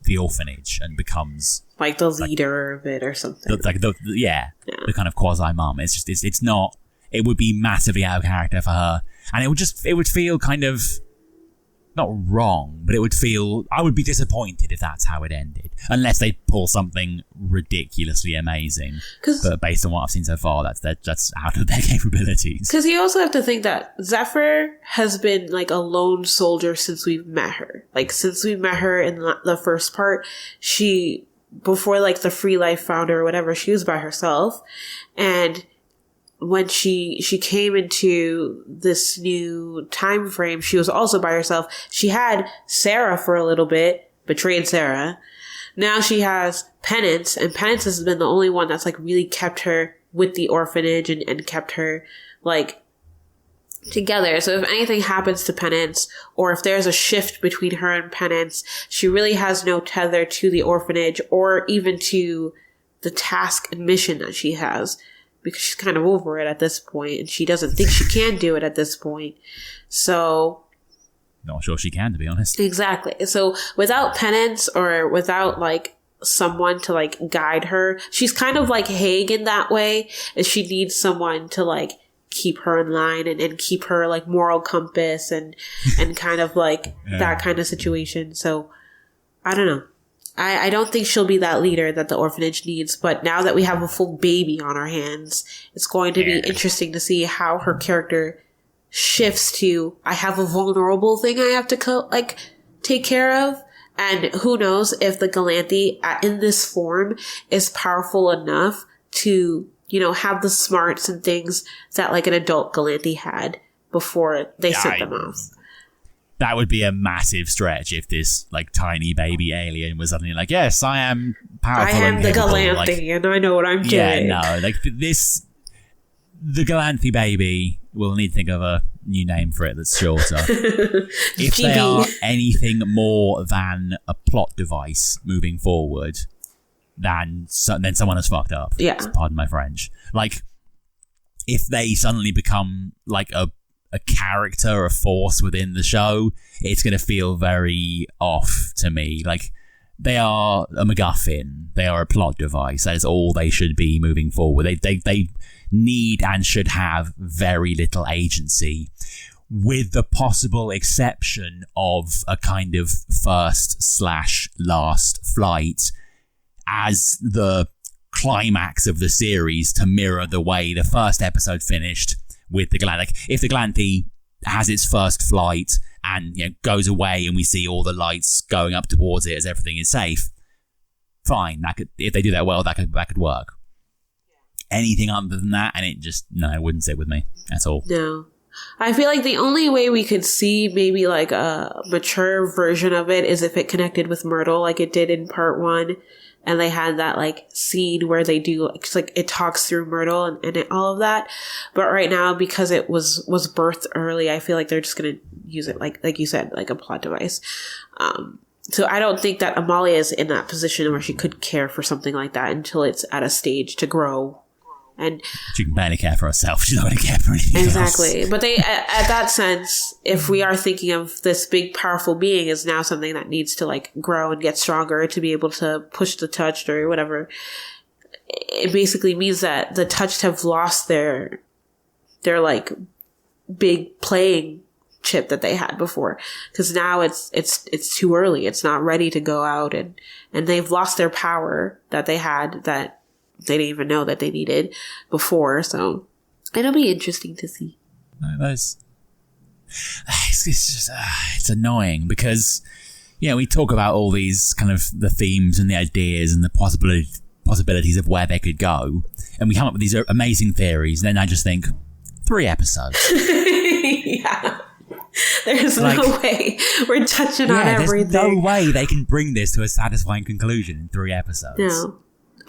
the orphanage and becomes like the leader of it or something. The kind of quasi mum. It's not. It would be massively out of character for her. And it would feel kind of, not wrong, but I would be disappointed if that's how it ended. Unless they pull something ridiculously amazing. But based on what I've seen so far, that's out of their capabilities. Because you also have to think that Zephyr has been like a lone soldier since we've met her. Like, since we met her in the first part, before like the Free Life found her or whatever, she was by herself. And when she came into this new time frame, she was also by herself. She had Sarah for a little bit, betrayed Sarah. Now she has Penance, and Penance has been the only one that's like really kept her with the orphanage and kept her like together. So if anything happens to Penance, or if there's a shift between her and Penance, she really has no tether to the orphanage or even to the task and mission that she has. Because she's kind of over it at this point, and she doesn't think she can do it at this point. So, not sure she can, to be honest. Exactly. So without Penance, or without like someone to like guide her, she's kind of like Haig in that way, and she needs someone to like keep her in line and keep her like moral compass and kind of like that kind of situation. So I don't know. I don't think she'll be that leader that the orphanage needs, but now that we have a full baby on our hands, it's going to be interesting to see how her character shifts to, I have a vulnerable thing I have to take care of. And who knows if the Galanthi in this form is powerful enough to, have the smarts and things that like an adult Galanthi had before they sent them off. That would be a massive stretch if this like tiny baby alien was suddenly like, yes, I am powerful. I am the Galanthi, and I know what I'm doing. Yeah, no, like the Galanthi baby. We'll need to think of a new name for it that's shorter. If they are anything more than a plot device moving forward, then someone has fucked up. Yeah, pardon my French. Like, if they suddenly become like a character, a force within the show, it's going to feel very off to me. Like, they are a MacGuffin. They are a plot device. That is all they should be moving forward. They need and should have very little agency, with the possible exception of a kind of first/last flight as the climax of the series to mirror the way the first episode finished with the Galanthi. Like, if the Galanthi has its first flight and goes away and we see all the lights going up towards it as everything is safe, fine. If they do that well, that could work. Anything other than that, and it wouldn't sit with me at all. No. I feel like the only way we could see maybe like a mature version of it is if it connected with Myrtle like it did in part 1. And they had that like scene where they do like it talks through Myrtle and all of that. But right now, because it was birthed early, I feel like they're just gonna use it like you said, like a plot device. So I don't think that Amalia is in that position where she could care for something like that until it's at a stage to grow. And she can barely care for herself. She's not going to care for anything else. Exactly. But they, at that sense, if we are thinking of this big, powerful being as now something that needs to like grow and get stronger to be able to push the Touched or whatever, it basically means that the Touched have lost their like big playing chip that they had before. Because now it's too early. It's not ready to go out and they've lost their power that they had that they didn't even know that they needed before. So it'll be interesting to see. It's just it's annoying because we talk about all these kind of the themes and the ideas and the possibilities of where they could go, and we come up with these amazing theories. And then I just think 3 episodes. Yeah. There's no way we're touching on everything. There's no way they can bring this to a satisfying conclusion in 3 episodes. No.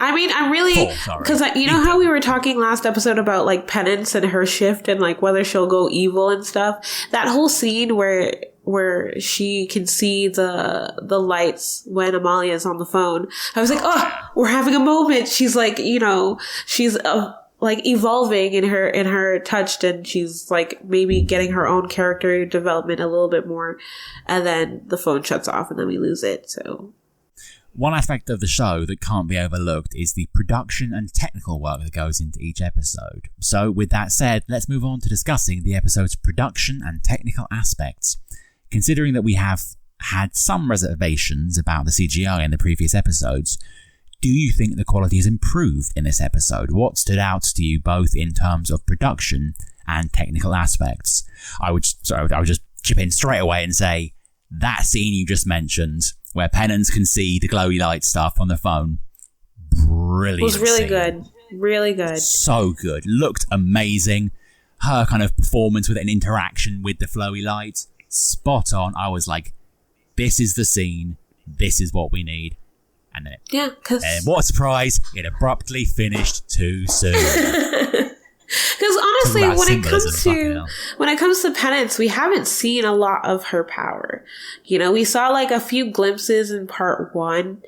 I mean, I'm really, because you know how we were talking last episode about like Penance and her shift and like whether she'll go evil and stuff. That whole scene where she can see the lights when Amalia is on the phone. I was like, oh, we're having a moment. She's like, she's like evolving in her Touched, and she's like maybe getting her own character development a little bit more. And then the phone shuts off and then we lose it. So. One aspect of the show that can't be overlooked is the production and technical work that goes into each episode. So with that said, let's move on to discussing the episode's production and technical aspects. Considering that we have had some reservations about the CGI in the previous episodes, do you think the quality has improved in this episode? What stood out to you both in terms of production and technical aspects? I would just chip in straight away and say, that scene you just mentioned, where Penance can see the glowy light stuff on the phone, brilliant. It was really scene. good. Really good. So good. Looked amazing. Her kind of performance with it and interaction with the flowy light, spot on. I was like, this is the scene. This is what we need. And then and what a surprise, it abruptly finished too soon. Because honestly, when it comes to Penance, we haven't seen a lot of her power. You know, we saw like a few glimpses in part 1,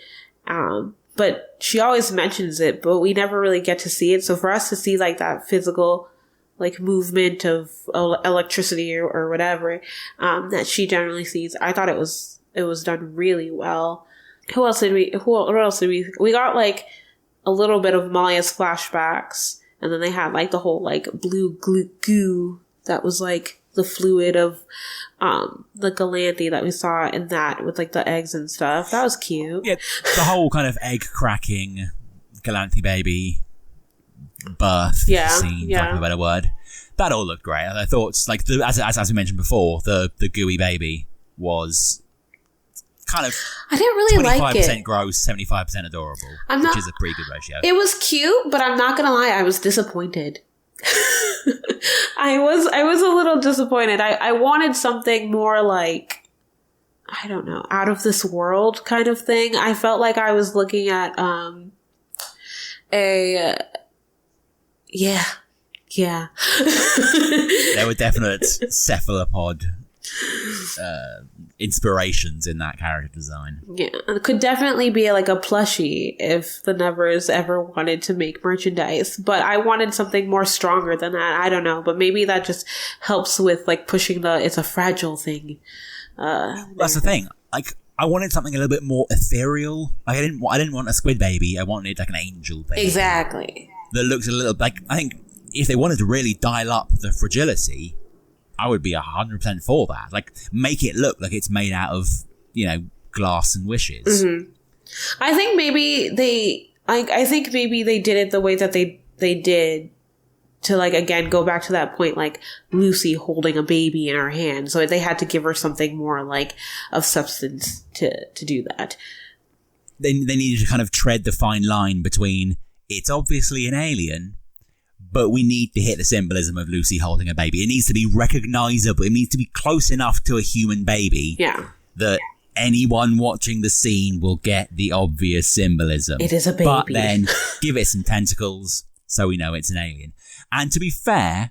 but she always mentions it, but we never really get to see it. So for us to see like that physical, like more of electricity or whatever that she generally sees, I thought it was done really well. What else did we? We got like a little bit of Maya's flashbacks, and then they had like the whole like blue goo that was like the fluid of the Galanthe that we saw in that with like the eggs and stuff. That was cute. Yeah, the whole kind of egg cracking Galanthe baby birth scene, for lack of a better word. That all looked great. I thought, like, as we mentioned before, the gooey baby was kind of I didn't really like it. 25% gross, 75% adorable, which is a pretty good ratio. It was cute, but I'm not gonna lie, I was disappointed. I was a little disappointed. I wanted something more like, I don't know, out of this world kind of thing. I felt like I was looking at there were definite cephalopod inspirations in that character design. Yeah, it could definitely be like a plushie if the Nevers ever wanted to make merchandise, but I wanted something more stronger than that. I don't know, but maybe that just helps with like pushing it's a fragile thing. That's the thing. Like, I wanted something a little bit more ethereal. Like, I didn't want a squid baby. I wanted like an angel baby. Exactly. That looks a little like, I think if they wanted to really dial up the fragility, I would be 100% for that. Like, make it look like it's made out of, you know, glass and wishes. Mm-hmm. I think maybe they did it the way that they did to, like, again, go back to that point, like Lucy holding a baby in her hand. So they had to give her something more like of substance to do that. They needed to kind of tread the fine line between, it's obviously an alien, but we need to hit the symbolism of Lucy holding a baby. It needs to be recognizable. It needs to be close enough to a human baby that anyone watching the scene will get the obvious symbolism. It is a baby. But then give it some tentacles so we know it's an alien. And to be fair,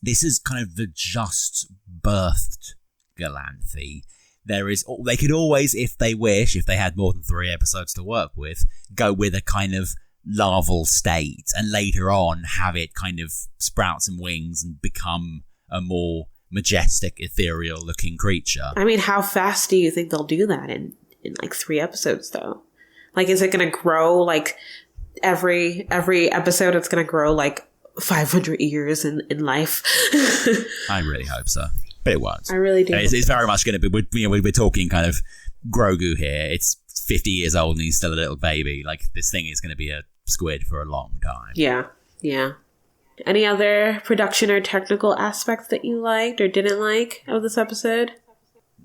this is kind of the just birthed Galanthe. They could always, if they wish, if they had more than 3 episodes to work with, go with a kind of larval state and later on have it kind of sprout some wings and become a more majestic, ethereal looking creature. I mean, how fast do you think they'll do that in like 3 episodes though? Like, is it going to grow like every episode it's going to grow like 500 years in life? I really hope so, but it won't. I really do. It's very much going to be, we're talking kind of Grogu here. It's 50 years old and he's still a little baby. Like, this thing is going to be a squid for a long time. Yeah. Any other production or technical aspects that you liked or didn't like of this episode?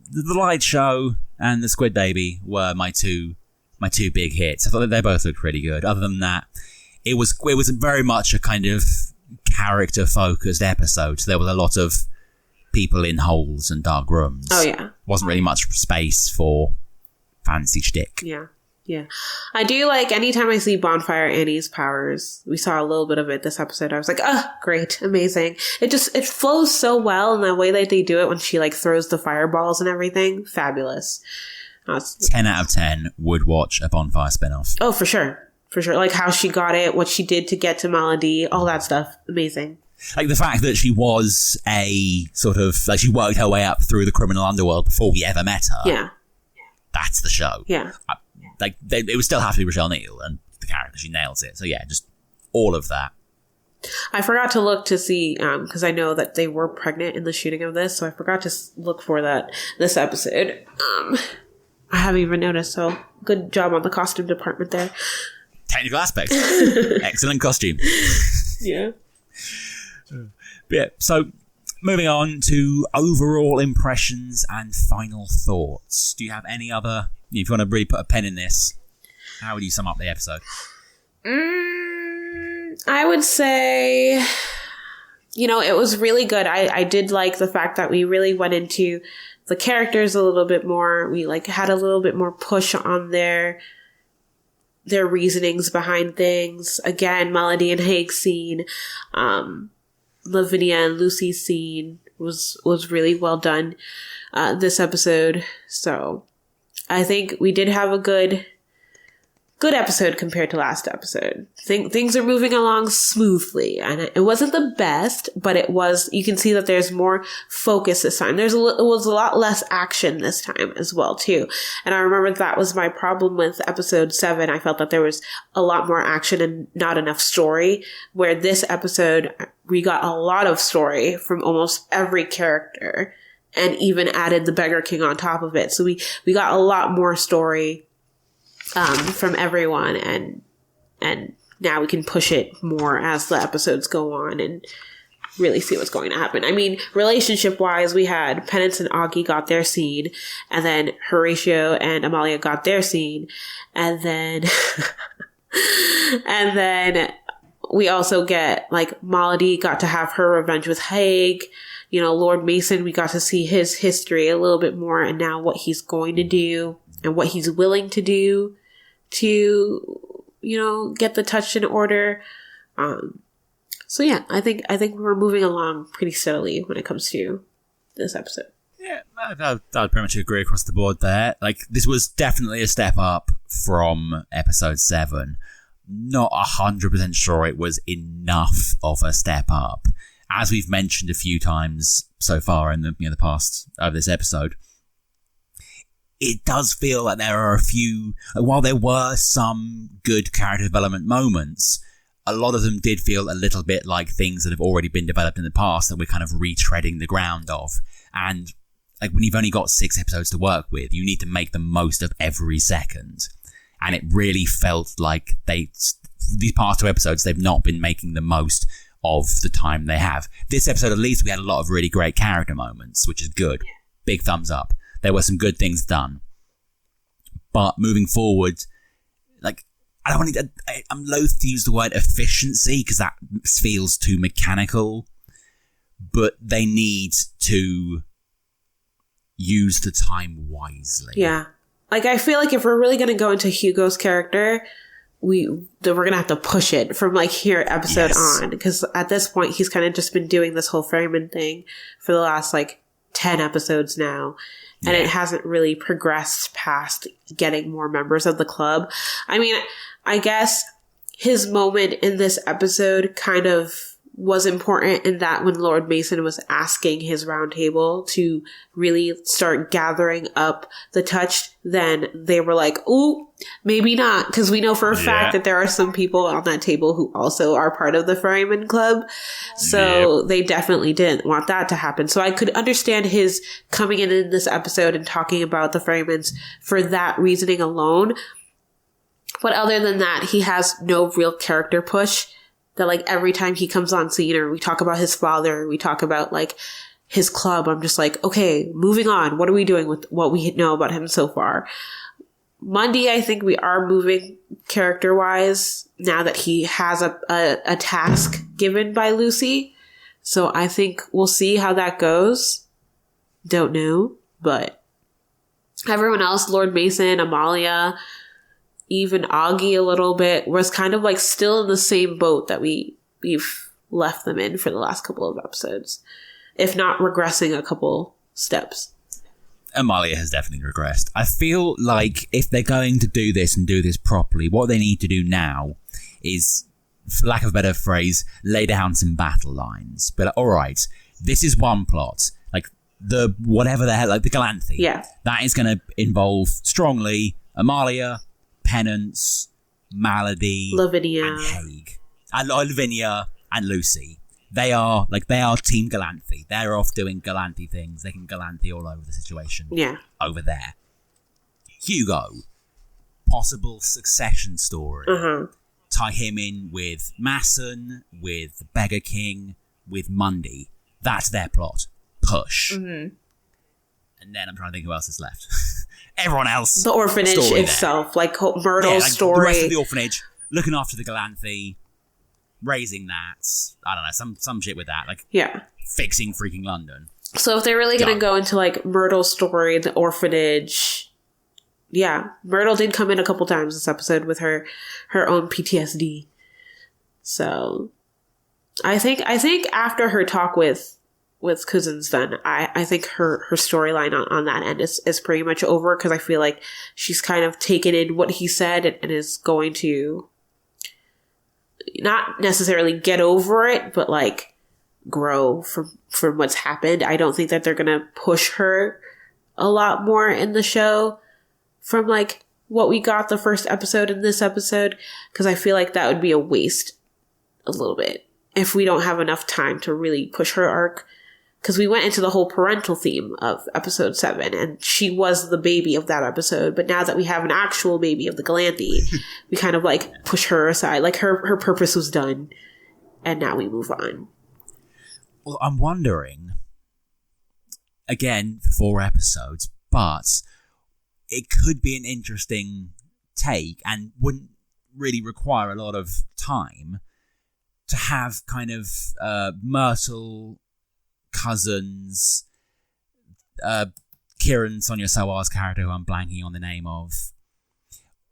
The light show and the squid baby were my two big hits. I thought that they both looked pretty good. Other than that, it was very much a kind of character focused episode. So there was a lot of people in holes and dark rooms. Oh yeah. Wasn't really much space for fancy shtick. Yeah. I do like anytime I see Bonfire Annie's powers. We saw a little bit of it this episode. I was like, great, amazing. It flows so well in the way that they do it when she like throws the fireballs and everything. Fabulous. 10 out of 10 would watch a Bonfire spinoff. Oh, for sure. Like how she got it, what she did to get to Melody, all that stuff. Amazing. Like the fact that she was a sort of, like she worked her way up through the criminal underworld before we ever met her. Yeah. That's the show. Yeah. like it would still have to be Rochelle Neal and the character. She nails it. So yeah, just all of that. I forgot to look to see, because I know that they were pregnant in the shooting of this, so I forgot to look for that this episode. I haven't even noticed, so good job on the costume department there. Technical aspects. Excellent costume. Yeah. Yeah, so moving on to overall impressions and final thoughts. Do you have any other, if you want to really put a pen in this, how would you sum up the episode? I would say, it was really good. I did like the fact that we really went into the characters a little bit more. We had a little bit more push on their reasonings behind things. Again, Melody and Haig's scene, Lavinia and Lucy's scene was really well done this episode. So I think we did have a good episode compared to last episode. Things are moving along smoothly, and it wasn't the best, but it was. You can see that there's more focus this time. It was a lot less action this time as well too. And I remember that was my problem with episode 7. I felt that there was a lot more action and not enough story. Where this episode we got a lot of story from almost every character, and even added the Beggar King on top of it. So we got a lot more story from everyone, and now we can push it more as the episodes go on and really see what's going to happen. I mean, relationship wise, we had Penance and Augie got their scene, and then Horatio and Amalia got their scene, and then and then we also get Melody got to have her revenge with Haig. Lord Mason, we got to see his history a little bit more, and now what he's going to do and what he's willing to do to, get the touch in order. So yeah, I think we're moving along pretty steadily when it comes to this episode. Yeah, I'd pretty much agree across the board there. This was definitely a step up from episode 7. Not 100% sure it was enough of a step up. As we've mentioned a few times so far in the past of this episode, it does feel like there are a few, while there were some good character development moments, a lot of them did feel a little bit like things that have already been developed in the past that we're kind of retreading the ground of. And when you've only got 6 episodes to work with, you need to make the most of every second. And it really felt like these past 2 episodes, they've not been making the most of the time they have. This episode, at least, we had a lot of really great character moments, which is good. Big thumbs up. There were some good things done. But moving forward, I'm loath to use the word efficiency because that feels too mechanical. But they need to use the time wisely. Yeah. I feel like if we're really going to go into Hugo's character, we're going to have to push it from here episode on. Because at this point, he's kind of just been doing this whole Ferryman thing for the last 10 episodes now. And it hasn't really progressed past getting more members of the club. I mean, I guess his moment in this episode kind of was important in that when Lord Mason was asking his round table to really start gathering up the touch, then they were like, ooh, maybe not. Because we know for a fact that there are some people on that table who also are part of the Ferryman Club. So they definitely didn't want that to happen. So I could understand his coming in this episode and talking about the Ferrymans for that reasoning alone. But other than that, he has no real character push. That every time he comes on scene or we talk about his father, or we talk about his club, I'm just okay, moving on. What are we doing with what we know about him so far? Mundy, I think we are moving character wise now that he has a task given by Lucy. So I think we'll see how that goes. Don't know, but everyone else, Lord Mason, Amalia, even Augie a little bit, was kind of still in the same boat that we've left them in for the last couple of episodes, if not regressing a couple steps. Amalia has definitely regressed. I feel like if they're going to do this and do this properly, what they need to do now is, for lack of a better phrase, lay down some battle lines. But all right, this is one plot. The Galanthe. Yeah. That is going to involve strongly Amalia, Penance, Malady, Lavinia, and Haig. And Lavinia and Lucy. They are Team Galanthe. They're off doing Galanthe things. They can Galanthe all over the situation. Yeah. Over there. Hugo. Possible succession story. Tie him in with Masson, with Beggar King, with Mundy. That's their plot. Push. And then I'm trying to think who else is left. Everyone else. The orphanage itself, there. Like Myrtle's story. The rest of the orphanage, looking after the Galanthe, raising that. I don't know, some shit with that. Like, fixing freaking London. So if they're really going to go into like Myrtle's story, the orphanage, Myrtle did come in a couple times this episode with her own PTSD. So I think after her talk with Cousins, then I think her storyline on that end is pretty much over, because I feel like she's kind of taken in what he said and is going to not necessarily get over it, but like grow from what's happened. I don't think that they're going to push her a lot more in the show from like what we got the first episode and this episode, because I feel like that would be a waste a little bit if we don't have enough time to really push her arc. Because we went into the whole parental theme of episode 7, and she was the baby of that episode. But now that we have an actual baby of the Galanthe, we kind of like push her aside. Like her purpose was done, and now we move on. Well, I'm wondering, again, 4 episodes, but it could be an interesting take and wouldn't really require a lot of time to have kind of Myrtle, Cousins, Kieran Sonia Sawar's character, who I'm blanking on the name of,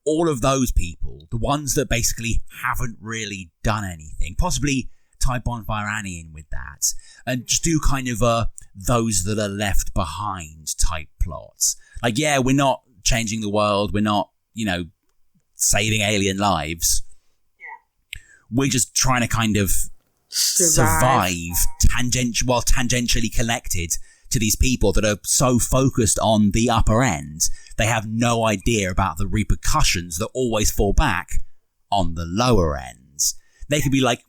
all of those people, the ones that basically haven't really done anything, possibly tie Bonfire Annie in with that, and just do kind of those that are left behind type plots. Like, we're not changing the world, we're not, saving alien lives. We're just trying to kind of survive while tangentially connected to these people that are so focused on the upper end, they have no idea about the repercussions that always fall back on the lower ends. They could be like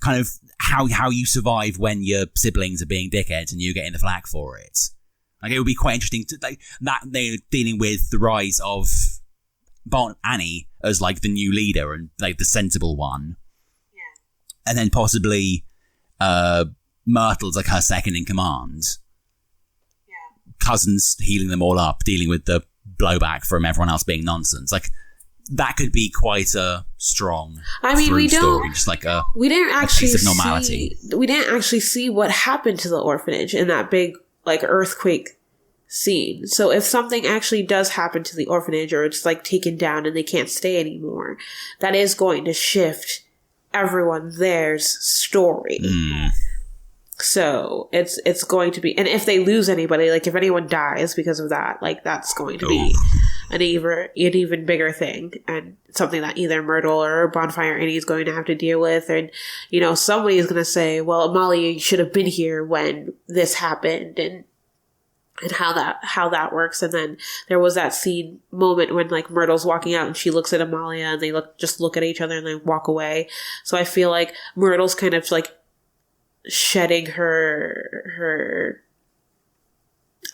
kind of how you survive when your siblings are being dickheads and you're getting the flack for it. Like, it would be quite interesting to that they're dealing with the rise of Annie as like the new leader and like the sensible one. And then possibly Myrtle's like her second in command. Cousins healing them all up, dealing with the blowback from everyone else being nonsense. Like, that could be quite a strong story, just like we didn't actually piece of normality. We didn't actually see what happened to the orphanage in that big like earthquake scene. So if something actually does happen to the orphanage, or it's like taken down and they can't stay anymore, that is going to shift everyone there's story. So it's going to be, and if they lose anybody, like if anyone dies because of that, like that's going to be an even bigger thing, and something that either Myrtle or Bonfire Annie is going to have to deal with. And somebody is going to say, well, Amalia should have been here when this happened, and how that works. And then there was that scene moment when like Myrtle's walking out and she looks at Amalia and they look at each other and they walk away. So I feel like Myrtle's kind of like shedding her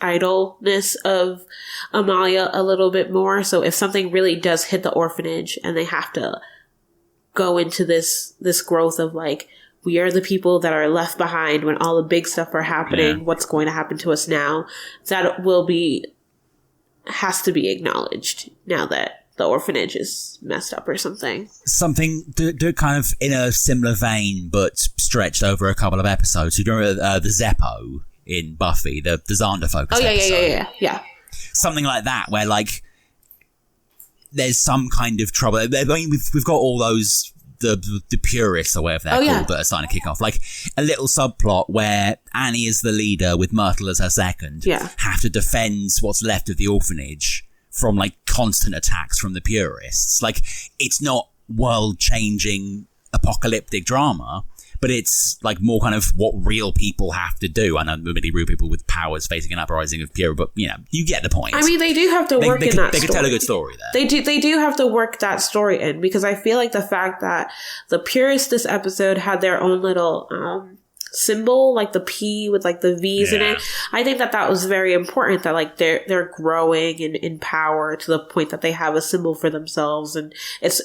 idleness of Amalia a little bit more. So if something really does hit the orphanage and they have to go into this growth of like, we are the people that are left behind when all the big stuff are happening. What's going to happen to us now? That has to be acknowledged now that the orphanage is messed up or something. Something do kind of in a similar vein, but stretched over a couple of episodes. You remember the Zeppo in Buffy, the Xander focus episode? Yeah. Something like that, where like there's some kind of trouble. I mean, we've got all those the purists or whatever they're called that are starting to kick off. Like a little subplot where Annie is the leader with Myrtle as her second. Have to defend what's left of the orphanage from like constant attacks from the purists. Like, it's not world changing apocalyptic drama, but it's like more kind of what real people have to do. I know admittedly real people with powers facing an uprising of pure, but you know, you get the point. I mean, they do have to work in that story. They could tell a good story there. They do have to work that story in, because I feel like the fact that the purists this episode had their own little symbol, like the P with like the V's in it. I think that was very important, that like they're growing in power to the point that they have a symbol for themselves, and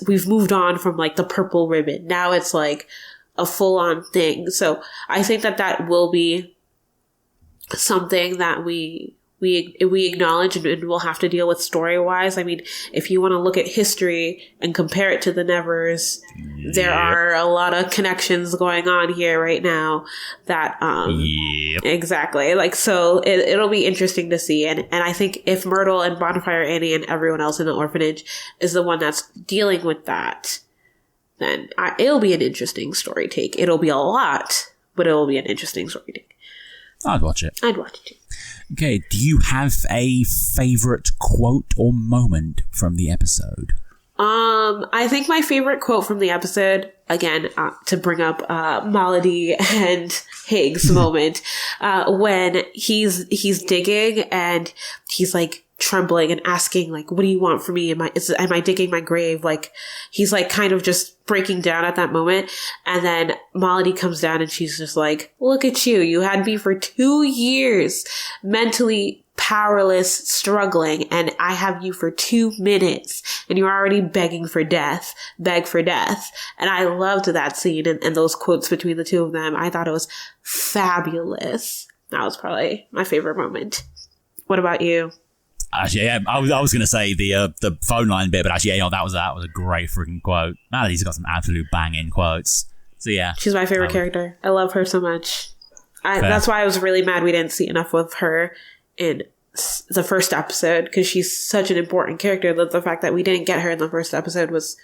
we've moved on from like the purple ribbon. Now it's like a full on thing. So I think that will be something that we acknowledge and we'll have to deal with story-wise. I mean, if you want to look at history and compare it to the Nevers, there are a lot of connections going on here right now that, exactly. Like, so it'll be interesting to see. And I think if Myrtle and Bonfire Annie and everyone else in the orphanage is the one that's dealing with that, then it'll be an interesting story take. It'll be a lot, but it'll be an interesting story take. I'd watch it. I'd watch it too. Okay, do you have a favorite quote or moment from the episode? I think my favorite quote from the episode, again, to bring up Malady and Higgs moment, when he's digging and he's like trembling and asking like, what do you want from me? Am I digging my grave? Like, he's like kind of just breaking down at that moment. And then Malady comes down and she's just like, look at you. You had me for 2 years, mentally powerless, struggling, and I have you for 2 minutes and you're already begging for death. Beg for death. And I loved that scene and those quotes between the two of them. I thought it was fabulous. That was probably my favorite moment. What about you? Actually, yeah, I was going to say the phone line bit, but actually, yeah, that was a great freaking quote. Malady's got some absolute banging quotes. So yeah, she's my favorite character. I love her so much. That's why I was really mad we didn't see enough of her in the first episode, because she's such an important character that the fact that we didn't get her in the first episode was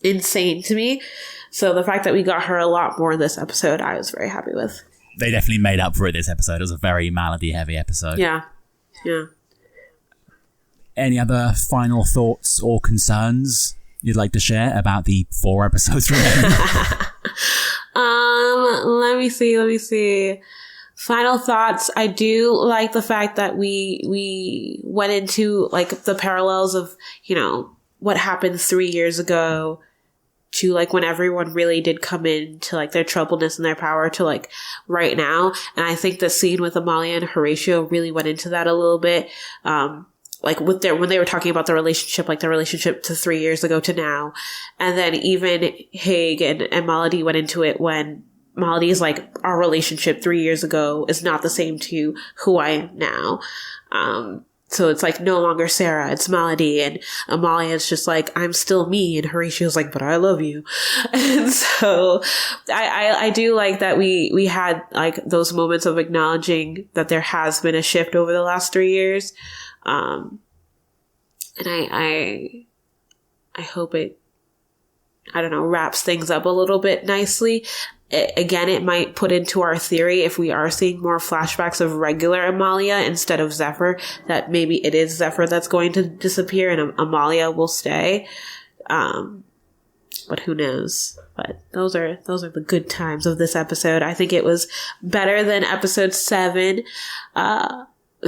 insane to me. So the fact that we got her a lot more in this episode, I was very happy with. They definitely made up for it this episode. It was a very Malady heavy episode. Yeah. Any other final thoughts or concerns you'd like to share about the 4 episodes remaining? Let me see. Final thoughts. I do like the fact that we went into like the parallels of, you know, what happened 3 years ago to like when everyone really did come into like their troubledness and their power to like right now. And I think the scene with Amalia and Horatio really went into that a little bit. Like with when they were talking about the relationship to 3 years ago to now. And then even Haig and Malady went into it when Malady is like, our relationship 3 years ago is not the same to who I am now. So it's like no longer Sarah, it's Malady, and Amalia is just like, I'm still me, and Horatio's like, but I love you. And so I do like that we had like those moments of acknowledging that there has been a shift over the last 3 years. And I hope it, I don't know, wraps things up a little bit nicely. It might put into our theory, if we are seeing more flashbacks of regular Amalia instead of Zephyr, that maybe it is Zephyr that's going to disappear and Amalia will stay. But who knows? But those are the good times of this episode. I think it was better than episode 7.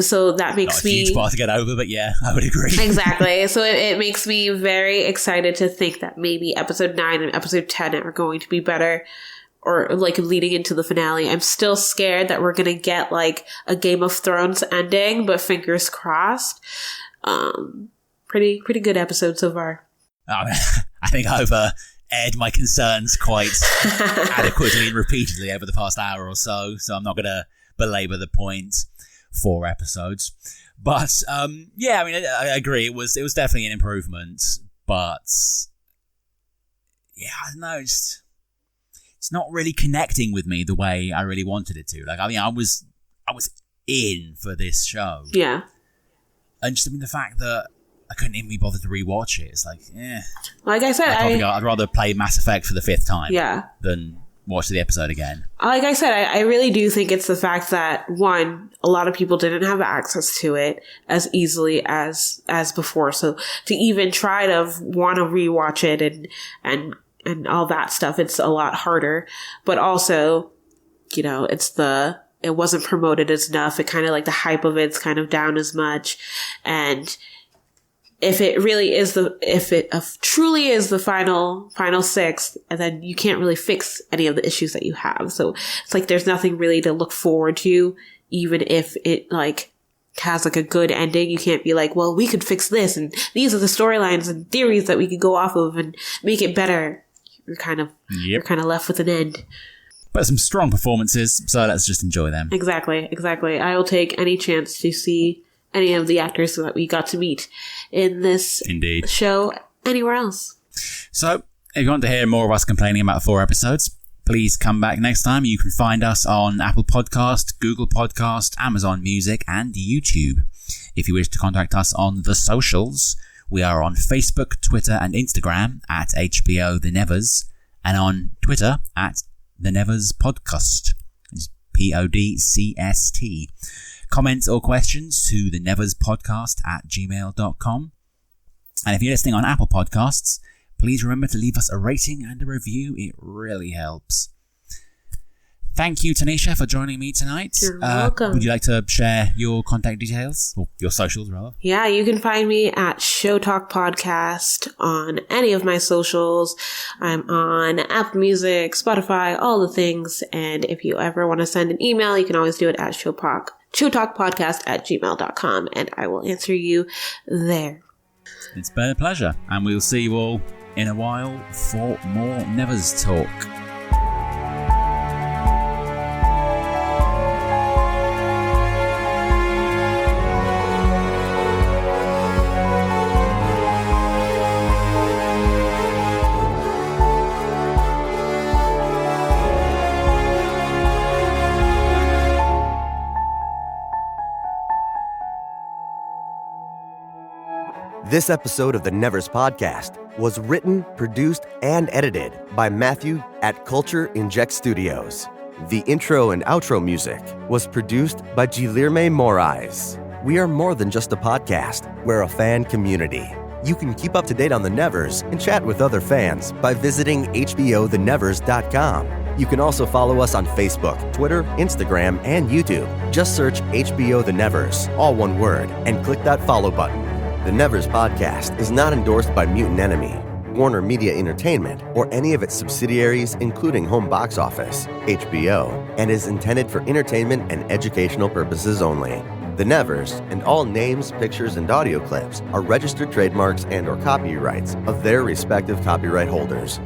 So that makes me... Not a huge bar to get over, but yeah, I would agree. Exactly. So it makes me very excited to think that maybe episode 9 and episode 10 are going to be better, or like leading into the finale. I'm still scared that we're going to get like a Game of Thrones ending, but fingers crossed. Pretty good episode so far. I think I've aired my concerns quite adequately and repeatedly over the past hour or so I'm not going to belabor the point. 4 episodes, but yeah, I mean, I agree. It was definitely an improvement, but yeah, I don't know. It's not really connecting with me the way I really wanted it to. Like, I mean, I was in for this show, yeah, and just I mean the fact that I couldn't even be bothered to rewatch it. It's like, yeah, like I said, I'd rather play Mass Effect for the 5th time, yeah, than watch the episode again. Like I said, I really do think it's the fact that, one, a lot of people didn't have access to it as easily as before. So to even try to want to rewatch it and and all that stuff, it's a lot harder. But also, you know, it wasn't promoted as enough. It kind of like the hype of it's kind of down as much. And if it truly is the final six, and then you can't really fix any of the issues that you have. So it's like there's nothing really to look forward to, even if it like has like a good ending. You can't be like, well, we could fix this, and these are the storylines and theories that we could go off of and make it better. You're kind of left with an end. But some strong performances, so let's just enjoy them. Exactly. I will take any chance to see any of the actors that we got to meet in this show anywhere else. So, if you want to hear more of us complaining about 4 episodes, please come back next time. You can find us on Apple Podcast, Google Podcast, Amazon Music, and YouTube. If you wish to contact us on the socials, we are on Facebook, Twitter, and Instagram at HBO The Nevers, and on Twitter at theneverspodcast. It's PODCST. Comments or questions to theneverspodcast@gmail.com. And if you're listening on Apple Podcasts, please remember to leave us a rating and a review. It really helps. Thank you, Tanisha, for joining me tonight. You're welcome. Would you like to share your contact details? Or your socials, rather? Yeah, you can find me at Show Talk Podcast on any of my socials. I'm on Apple Music, Spotify, all the things. And if you ever want to send an email, you can always do it at showtalkpodcast@gmail.com, and I will answer you there. It's been a pleasure, and we'll see you all in a while for more Nevers talk. This episode of the Nevers Podcast was written, produced, and edited by Matthew at Culture Inject Studios. The intro and outro music was produced by Guilherme Moraes. We are more than just a podcast. We're a fan community. You can keep up to date on the Nevers and chat with other fans by visiting hbothenevers.com. You can also follow us on Facebook, Twitter, Instagram, and YouTube. Just search HBO The Nevers, all one word, and click that follow button. The Nevers Podcast is not endorsed by Mutant Enemy, Warner Media Entertainment, or any of its subsidiaries, including Home Box Office, HBO, and is intended for entertainment and educational purposes only. The Nevers and all names, pictures, and audio clips are registered trademarks and/or copyrights of their respective copyright holders.